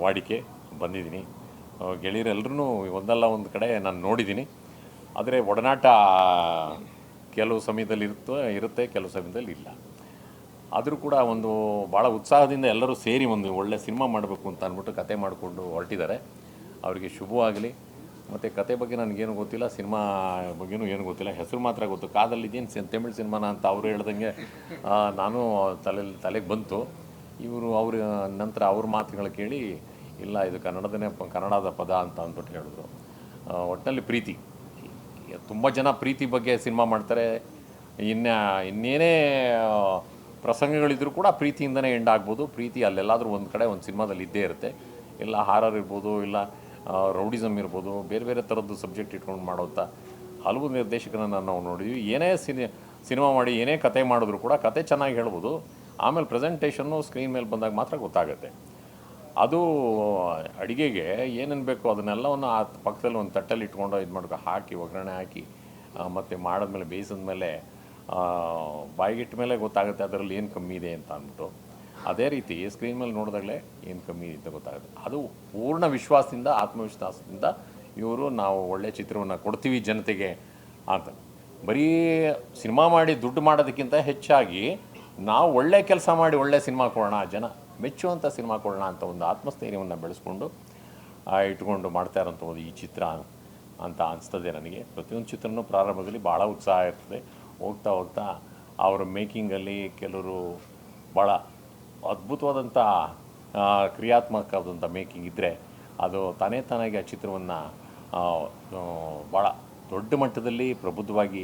ವಾಡಿಕೆ. ಬಂದಿದ್ದೀನಿ, ಗೆಳೆಯರೆಲ್ಲರೂ ಒಂದಲ್ಲ ಒಂದು ಕಡೆ ನಾನು ನೋಡಿದ್ದೀನಿ. ಆದರೆ ಒಡನಾಟ ಕೆಲವು ಸಮಯದಲ್ಲಿ ಇರುತ್ತೆ, ಕೆಲವು ಸಮಯದಲ್ಲಿ ಇಲ್ಲ. ಆದರೂ ಕೂಡ ಒಂದು ಭಾಳ ಉತ್ಸಾಹದಿಂದ ಎಲ್ಲರೂ ಸೇರಿ ಒಂದು ಒಳ್ಳೆ ಸಿನಿಮಾ ಮಾಡಬೇಕು ಅಂತ ಅಂದ್ಬಿಟ್ಟು ಕತೆ ಮಾಡಿಕೊಂಡು ಹೊರಟಿದ್ದಾರೆ. ಅವರಿಗೆ ಶುಭವಾಗಲಿ. ಮತ್ತು ಕತೆ ಬಗ್ಗೆ ನನಗೇನು ಗೊತ್ತಿಲ್ಲ, ಸಿನಿಮಾ ಬಗ್ಗೆನೂ ಏನು ಗೊತ್ತಿಲ್ಲ, ಹೆಸರು ಮಾತ್ರ ಗೊತ್ತು. ಕಾದಲ್ಲಿದ್ದೇನು ತಮಿಳ್ ಸಿನಿಮಾನ ಅಂತ ಅವರು ಹೇಳ್ದಂಗೆ ನಾನು ತಲೆಗೆ ಬಂತು. ಅವ್ರ ನಂತರ ಅವ್ರ ಮಾತುಗಳು ಕೇಳಿ ಇಲ್ಲ ಇದು ಕನ್ನಡದ ಪದ ಅಂತ ಅಂದ್ಬಿಟ್ಟು ಹೇಳಿದ್ರು. ಒಟ್ಟಿನಲ್ಲಿ ಪ್ರೀತಿ, ತುಂಬ ಜನ ಪ್ರೀತಿ ಬಗ್ಗೆ ಸಿನಿಮಾ ಮಾಡ್ತಾರೆ. ಇನ್ನೇನೇ ಪ್ರಸಂಗಗಳಿದ್ರೂ ಕೂಡ ಪ್ರೀತಿಯಿಂದನೇ ಎಂಡ್ ಆಗ್ಬೋದು. ಪ್ರೀತಿ ಅಲ್ಲೆಲ್ಲಾದರೂ ಒಂದು ಕಡೆ ಒಂದು ಸಿನಿಮಾದಲ್ಲಿ ಇದ್ದೇ ಇರುತ್ತೆ. ಇಲ್ಲ ಹಾರರ್ ಇರ್ಬೋದು, ಇಲ್ಲ ರೌಡಿಸಮ್ ಇರ್ಬೋದು, ಬೇರೆ ಬೇರೆ ಥರದ್ದು ಸಬ್ಜೆಕ್ಟ್ ಇಟ್ಕೊಂಡು ಮಾಡೋಂಥ ಹಲವು ನಿರ್ದೇಶಕರನ್ನು ನಾವು ನೋಡಿದ್ವಿ. ಏನೇ ಸಿನಿಮಾ ಮಾಡಿ ಏನೇ ಕತೆ ಮಾಡಿದ್ರು ಕೂಡ ಕತೆ ಚೆನ್ನಾಗಿ ಹೇಳ್ಬೋದು. ಆಮೇಲೆ ಪ್ರೆಸೆಂಟೇಷನ್ನು ಸ್ಕ್ರೀನ್ ಮೇಲೆ ಬಂದಾಗ ಮಾತ್ರ ಗೊತ್ತಾಗುತ್ತೆ. ಅದು ಅಡುಗೆಗೆ ಏನೇನು ಬೇಕು ಅದನ್ನೆಲ್ಲವನ್ನು ಆ ಪಕ್ಕದಲ್ಲಿ ಒಂದು ತಟ್ಟಲ್ಲಿ ಇಟ್ಕೊಂಡು ಇದು ಮಾಡ್ಕೊ ಹಾಕಿ ಒಗ್ಗರಣೆ ಹಾಕಿ ಮತ್ತು ಮಾಡಿದ್ಮೇಲೆ ಬೇಯಿಸಿದ್ಮೇಲೆ ಬಾಯಿಗಿಟ್ಟ ಮೇಲೆ ಗೊತ್ತಾಗುತ್ತೆ ಅದರಲ್ಲಿ ಏನು ಕಮ್ಮಿ ಇದೆ ಅಂತ ಅಂದ್ಬಿಟ್ಟು. ಅದೇ ರೀತಿ ಸ್ಕ್ರೀನ್ ಮೇಲೆ ನೋಡಿದಾಗಲೇ ಏನು ಕಮ್ಮಿ ಇದೆ ಅಂತ ಗೊತ್ತಾಗುತ್ತೆ. ಅದು ಪೂರ್ಣ ವಿಶ್ವಾಸದಿಂದ, ಆತ್ಮವಿಶ್ವಾಸದಿಂದ ಇವರು ನಾವು ಒಳ್ಳೆಯ ಚಿತ್ರವನ್ನು ಕೊಡ್ತೀವಿ ಜನತೆಗೆ ಅಂತ. ಬರೀ ಸಿನಿಮಾ ಮಾಡಿ ದುಡ್ಡು ಮಾಡೋದಕ್ಕಿಂತ ಹೆಚ್ಚಾಗಿ ನಾವು ಒಳ್ಳೆ ಕೆಲಸ ಮಾಡಿ ಒಳ್ಳೆ ಸಿನಿಮಾ ಕೊಡೋಣ, ಜನ ಮೆಚ್ಚುವಂಥ ಸಿನಿಮಾ ಕೊಡೋಣ ಅಂತ ಒಂದು ಆತ್ಮಸ್ಥೈರ್ಯವನ್ನು ಬೆಳೆಸ್ಕೊಂಡು ಇಟ್ಕೊಂಡು ಮಾಡ್ತಾ ಇರೋಂಥದ್ದು ಈ ಚಿತ್ರ ಅಂತ ಅನಿಸ್ತದೆ ನನಗೆ. ಪ್ರತಿಯೊಂದು ಚಿತ್ರನೂ ಪ್ರಾರಂಭದಲ್ಲಿ ಭಾಳ ಉತ್ಸಾಹ ಇರ್ತದೆ. ಹೋಗ್ತಾ ಹೋಗ್ತಾ ಅವರ ಮೇಕಿಂಗಲ್ಲಿ ಕೆಲವರು ಭಾಳ ಅದ್ಭುತವಾದಂಥ ಕ್ರಿಯಾತ್ಮಕವಾದಂಥ ಮೇಕಿಂಗ್ ಇದ್ದರೆ ಅದು ತಾನಾಗಿ ಆ ಚಿತ್ರವನ್ನು ಭಾಳ ದೊಡ್ಡ ಮಟ್ಟದಲ್ಲಿ ಪ್ರಬುದ್ಧವಾಗಿ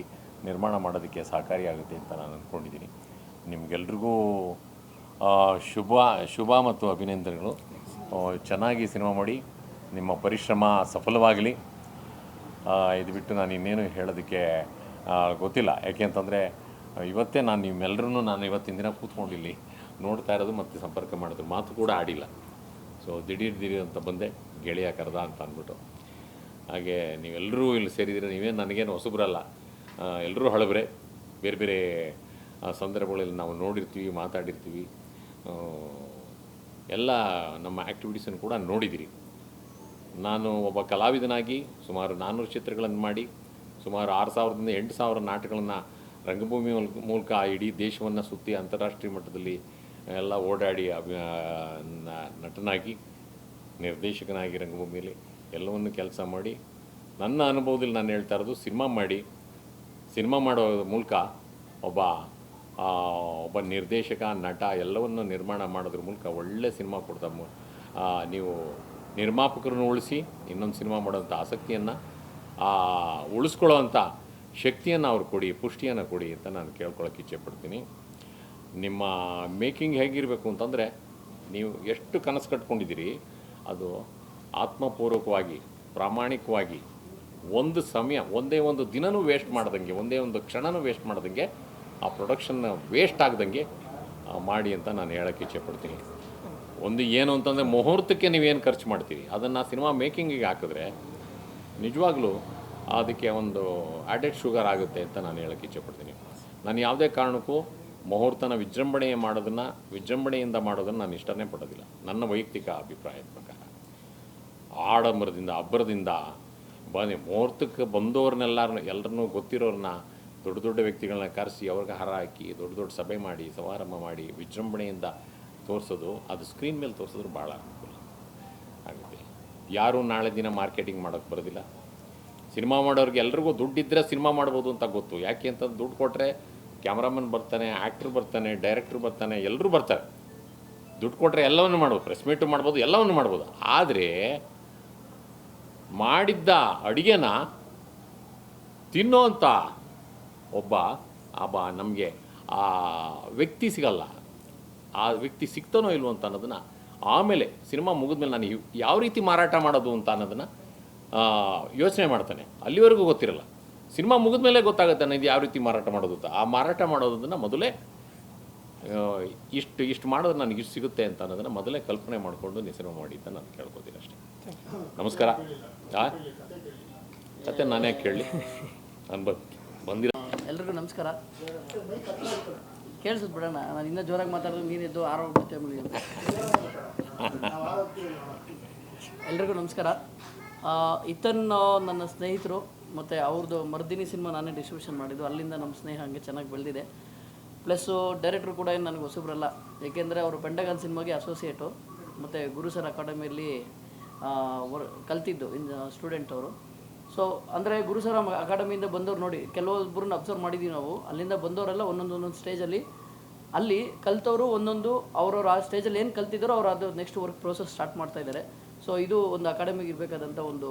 ನಿರ್ಮಾಣ ಮಾಡೋದಕ್ಕೆ ಸಹಕಾರಿಯಾಗುತ್ತೆ ಅಂತ ನಾನು ಅಂದ್ಕೊಂಡಿದ್ದೀನಿ. ನಿಮಗೆಲ್ರಿಗೂ ಶುಭ ಮತ್ತು ಅಭಿನಂದನೆಗಳು. ಚೆನ್ನಾಗಿ ಸಿನಿಮಾ ಮಾಡಿ ನಿಮ್ಮ ಪರಿಶ್ರಮ ಸಫಲವಾಗಲಿ. ಇದು ಬಿಟ್ಟು ನಾನು ಇನ್ನೇನು ಹೇಳೋದಕ್ಕೆ ಗೊತ್ತಿಲ್ಲ. ಯಾಕೆ ಅಂತಂದರೆ ಇವತ್ತೇ ನಾನು ಇವತ್ತಿನ ದಿನ ಕೂತ್ಕೊಂಡಿಲ್ಲಿ ನೋಡ್ತಾ ಇರೋದು ಮತ್ತು ಸಂಪರ್ಕ ಮಾಡಿದ್ರು, ಮಾತು ಕೂಡ ಆಡಿಲ್ಲ. ಸೊ ದಿಢೀರ್ ಅಂತ ಬಂದೆ, ಗೆಳೆಯ ಕರೆದ ಅಂತ ಅಂದ್ಬಿಟ್ಟು. ಹಾಗೆ ನೀವೆಲ್ಲರೂ ಇಲ್ಲಿ ಸೇರಿದರೆ ನೀವೇನು ನನಗೇನು ಹೊಸಬ್ರಲ್ಲ, ಎಲ್ಲರೂ ಹಳಬ್ರೆ. ಬೇರೆ ಬೇರೆ ಸಂದರ್ಭಗಳಲ್ಲಿ ನಾವು ನೋಡಿರ್ತೀವಿ, ಮಾತಾಡಿರ್ತೀವಿ, ಎಲ್ಲ ನಮ್ಮ ಆ್ಯಕ್ಟಿವಿಟೀಸನ್ನು ಕೂಡ ನೋಡಿದ್ದೀರಿ. ನಾನು ಒಬ್ಬ ಕಲಾವಿದನಾಗಿ ಸುಮಾರು 400 ಚಿತ್ರಗಳನ್ನು ಮಾಡಿ ಸುಮಾರು 6,000ದಿಂದ 8,000 ನಾಟಕಗಳನ್ನು ರಂಗಭೂಮಿ ಮೂಲಕ ಇಡೀ ದೇಶವನ್ನು ಸುತ್ತಿ ಅಂತಾರಾಷ್ಟ್ರೀಯ ಮಟ್ಟದಲ್ಲಿ ಎಲ್ಲ ಓಡಾಡಿ ನಟನಾಗಿ, ನಿರ್ದೇಶಕನಾಗಿ ರಂಗಭೂಮಿಯಲ್ಲಿ ಎಲ್ಲವನ್ನು ಕೆಲಸ ಮಾಡಿ ನನ್ನ ಅನುಭವದಲ್ಲಿ ನಾನು ಹೇಳ್ತಾ ಇರೋದು, ಸಿನಿಮಾ ಮಾಡೋ ಮೂಲಕ ಒಬ್ಬ ನಿರ್ದೇಶಕ, ನಟ ಎಲ್ಲವನ್ನು ನಿರ್ಮಾಣ ಮಾಡೋದ್ರ ಮೂಲಕ ಒಳ್ಳೆ ಸಿನಿಮಾ ಕೊಡ್ತಾ ನೀವು ನಿರ್ಮಾಪಕರನ್ನು ಉಳಿಸಿ ಇನ್ನೊಂದು ಸಿನಿಮಾ ಮಾಡೋವಂಥ ಆಸಕ್ತಿಯನ್ನು ಉಳಿಸ್ಕೊಳ್ಳೋವಂಥ ಶಕ್ತಿಯನ್ನು ಅವ್ರು ಕೊಡಿ, ಪುಷ್ಟಿಯನ್ನು ಕೊಡಿ ಅಂತ ನಾನು ಕೇಳ್ಕೊಳ್ಳೋಕೆ ಇಚ್ಛೆಪಡ್ತೀನಿ. ನಿಮ್ಮ ಮೇಕಿಂಗ್ ಹೇಗಿರಬೇಕು ಅಂತಂದರೆ, ನೀವು ಎಷ್ಟು ಕನಸು ಕಟ್ಕೊಂಡಿದ್ದೀರಿ ಅದು ಆತ್ಮಪೂರ್ವಕವಾಗಿ, ಪ್ರಾಮಾಣಿಕವಾಗಿ, ಒಂದೇ ಒಂದು ದಿನವೂ ವೇಸ್ಟ್ ಮಾಡ್ದಂಗೆ, ಒಂದೇ ಒಂದು ಕ್ಷಣನೂ ವೇಸ್ಟ್ ಮಾಡ್ದಂಗೆ, ಆ ಪ್ರೊಡಕ್ಷನ್ನ ವೇಸ್ಟ್ ಆಗ್ದಂಗೆ ಮಾಡಿ ಅಂತ ನಾನು ಹೇಳೋಕ್ಕೆ ಇಚ್ಛೆಪಡ್ತೀನಿ. ಏನು ಅಂತಂದರೆ, ಮುಹೂರ್ತಕ್ಕೆ ನೀವೇನು ಖರ್ಚು ಮಾಡ್ತೀರಿ ಅದನ್ನು ಸಿನಿಮಾ ಮೇಕಿಂಗಿಗೆ ಹಾಕಿದ್ರೆ ನಿಜವಾಗ್ಲೂ ಅದಕ್ಕೆ ಒಂದು ಆ್ಯಡೆಡ್ ಶುಗರ್ ಆಗುತ್ತೆ ಅಂತ ನಾನು ಹೇಳೋಕ್ಕೆ ಇಚ್ಛೆಪಡ್ತೀನಿ. ನಾನು ಯಾವುದೇ ಕಾರಣಕ್ಕೂ ಮುಹೂರ್ತನ ವಿಜೃಂಭಣೆಯಿಂದ ಮಾಡೋದನ್ನು ನಾನು ಇಷ್ಟನೇ ಪಡೋದಿಲ್ಲ. ನನ್ನ ವೈಯಕ್ತಿಕ ಅಭಿಪ್ರಾಯದ ಪ್ರಕಾರ ಆಡಂಬರದಿಂದ, ಅಬ್ಬರದಿಂದ ಮುಹೂರ್ತಕ್ಕೆ ಎಲ್ಲರನ್ನೂ ಗೊತ್ತಿರೋರನ್ನ, ದೊಡ್ಡ ವ್ಯಕ್ತಿಗಳನ್ನ ಕರೆಸಿ ಅವ್ರಿಗೆ ಹಾರ ಹಾಕಿ ದೊಡ್ಡ ಸಭೆ ಮಾಡಿ ಸಮಾರಂಭ ಮಾಡಿ ವಿಜೃಂಭಣೆಯಿಂದ ತೋರಿಸೋದು, ಅದು ಸ್ಕ್ರೀನ್ ಮೇಲೆ ತೋರಿಸಿದ್ರೆ ಭಾಳ ಅನುಕೂಲ ಆಗುತ್ತೆ. ಯಾರೂ ನಾಳೆ ದಿನ ಮಾರ್ಕೆಟಿಂಗ್ ಮಾಡೋಕ್ಕೆ ಬರೋದಿಲ್ಲ. ಸಿನಿಮಾ ಮಾಡೋರಿಗೆ ಎಲ್ರಿಗೂ ದುಡ್ಡಿದ್ದರೆ ಸಿನಿಮಾ ಮಾಡ್ಬೋದು ಅಂತ ಗೊತ್ತು. ಯಾಕೆ ಅಂತ ದುಡ್ಡು ಕೊಟ್ಟರೆ ಕ್ಯಾಮ್ರಾಮನ್ ಬರ್ತಾನೆ, ಆ್ಯಕ್ಟ್ರ್ ಬರ್ತಾನೆ, ಡೈರೆಕ್ಟ್ರ್ ಬರ್ತಾನೆ, ಎಲ್ಲರೂ ಬರ್ತಾರೆ. ದುಡ್ಡು ಕೊಟ್ಟರೆ ಎಲ್ಲವನ್ನು ಮಾಡ್ಬೋದು, ಪ್ರೆಸ್ ಮೀಟು ಮಾಡ್ಬೋದು, ಎಲ್ಲವನ್ನು ಮಾಡ್ಬೋದು. ಆದರೆ ಮಾಡಿದ್ದ ಅಡುಗೆನ ತಿನ್ನೋಂಥ ಒಬ್ಬ ನಮಗೆ ಆ ವ್ಯಕ್ತಿ ಸಿಗಲ್ಲ. ಆ ವ್ಯಕ್ತಿ ಸಿಗ್ತಾನೋ ಇಲ್ವೋ ಅಂತ ಅನ್ನೋದನ್ನು ಆಮೇಲೆ ಸಿನಿಮಾ ಮುಗಿದ್ಮೇಲೆ ನಾನು ಯಾವ ರೀತಿ ಮಾರಾಟ ಮಾಡೋದು ಅಂತ ಅನ್ನೋದನ್ನು ಯೋಚನೆ ಮಾಡ್ತಾನೆ. ಅಲ್ಲಿವರೆಗೂ ಗೊತ್ತಿರಲ್ಲ. ಸಿನಿಮಾ ಮುಗಿದ ಮೇಲೆ ಗೊತ್ತಾಗುತ್ತೆ ನನಗೆ ಯಾವ ರೀತಿ ಮಾರಾಟ ಮಾಡೋದು ಅಂತ. ಆ ಮಾರಾಟ ಮಾಡೋದನ್ನು ಮೊದಲೇ ಇಷ್ಟು ಮಾಡಿದ್ರೆ ನನಗೆ ಇಷ್ಟು ಸಿಗುತ್ತೆ ಅಂತ ಅನ್ನೋದನ್ನು ಮೊದಲೇ ಕಲ್ಪನೆ ಮಾಡಿಕೊಂಡು ನೀವು ಸಿನಿಮಾ ಮಾಡಿ ಅಂತ ನಾನು ಕೇಳ್ಕೊತೀನಿ ಅಷ್ಟೇ. ನಮಸ್ಕಾರ. ಕತೆ ನಾನೇ ಕೇಳಲಿ, ನಾನು ಬಂದಿರೋ ಎಲ್ರಿಗೂ ನಮಸ್ಕಾರ. ಕೇಳಿಸುತ್ತೆ ಬಿಡೋಣ, ನಾನು ಇನ್ನೂ ಜೋರಾಗಿ ಮಾತಾಡಿದ್ರೆ ನೀನಿದ್ದು ಆರೋಗ್ಯ ಅಂತ. ಎಲ್ರಿಗೂ ನಮಸ್ಕಾರ. ಇತನ್ ನನ್ನ ಸ್ನೇಹಿತರು, ಮತ್ತು ಅವ್ರದ್ದು ಮರ್ದಿನಿ ಸಿನಿಮಾ ನಾನೇ ಡಿಸ್ಟ್ರಿಬ್ಯೂಷನ್ ಮಾಡಿದ್ದು. ಅಲ್ಲಿಂದ ನಮ್ಮ ಸ್ನೇಹ ಹಂಗೆ ಚೆನ್ನಾಗಿ ಬೆಳೆದಿದೆ. ಪ್ಲಸ್ಸು ಡೈರೆಕ್ಟ್ರು ಕೂಡ ಏನು ನನಗೆ ಹೊಸಬ್ರಲ್ಲ, ಏಕೆಂದರೆ ಅವರು ಪೆಂಟಗನ್ ಸಿನಿಮಾಗೆ ಅಸೋಸಿಯೇಟು, ಮತ್ತು ಗುರು ಸರ್ ಅಕಾಡೆಮಿಯಲ್ಲಿ ಕಲ್ತಿದ್ದು ಸ್ಟೂಡೆಂಟ್ ಅವರು. ಸೊ ಅಂದರೆ ಗುರು ಸರ್ ಅಕಾಡೆಮಿಯಿಂದ ಬಂದವ್ರು ನೋಡಿ, ಕೆಲವೊಬ್ಬರನ್ನ ಅಬ್ಸರ್ವ್ ಮಾಡಿದ್ದೀವಿ ನಾವು. ಅಲ್ಲಿಂದ ಬಂದವರೆಲ್ಲ ಒಂದೊಂದು ಸ್ಟೇಜಲ್ಲಿ ಅಲ್ಲಿ ಕಲ್ತವರು ಒಂದೊಂದು ಅವ್ರವ್ರು ಆ ಸ್ಟೇಜಲ್ಲಿ ಏನು ಕಲ್ತಿದ್ದಾರೋ ಅವ್ರು ಅದು ನೆಕ್ಸ್ಟ್ ವರ್ಕ್ ಪ್ರೋಸೆಸ್ ಸ್ಟಾರ್ಟ್ ಮಾಡ್ತಾಯಿದ್ದಾರೆ. ಸೊ ಇದು ಒಂದು ಅಕಾಡೆಮಿಗೆ ಇರಬೇಕಾದಂಥ ಒಂದು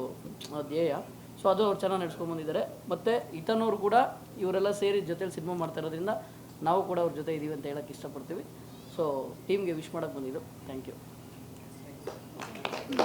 ಧ್ಯೇಯ. ಸೊ ಅದು ಅವ್ರು ಚೆನ್ನಾಗಿ ನಡೆಸ್ಕೊಂಡ್ಬಂದಿದ್ದಾರೆ. ಮತ್ತು ಇತನವ್ರು ಕೂಡ ಇವರೆಲ್ಲ ಸೇರಿ ಜೊತೆಲಿ ಸಿನಿಮಾ ಮಾಡ್ತಾ ಇರೋದ್ರಿಂದ ನಾವು ಕೂಡ ಅವ್ರ ಜೊತೆ ಇದ್ದೀವಿ ಅಂತ ಹೇಳೋಕ್ಕೆ ಇಷ್ಟಪಡ್ತೀವಿ. ಸೊ ಟೀಮ್ಗೆ ವಿಶ್ ಮಾಡೋಕ್ಕೆ ಬಂದಿದ್ದು. Thank you.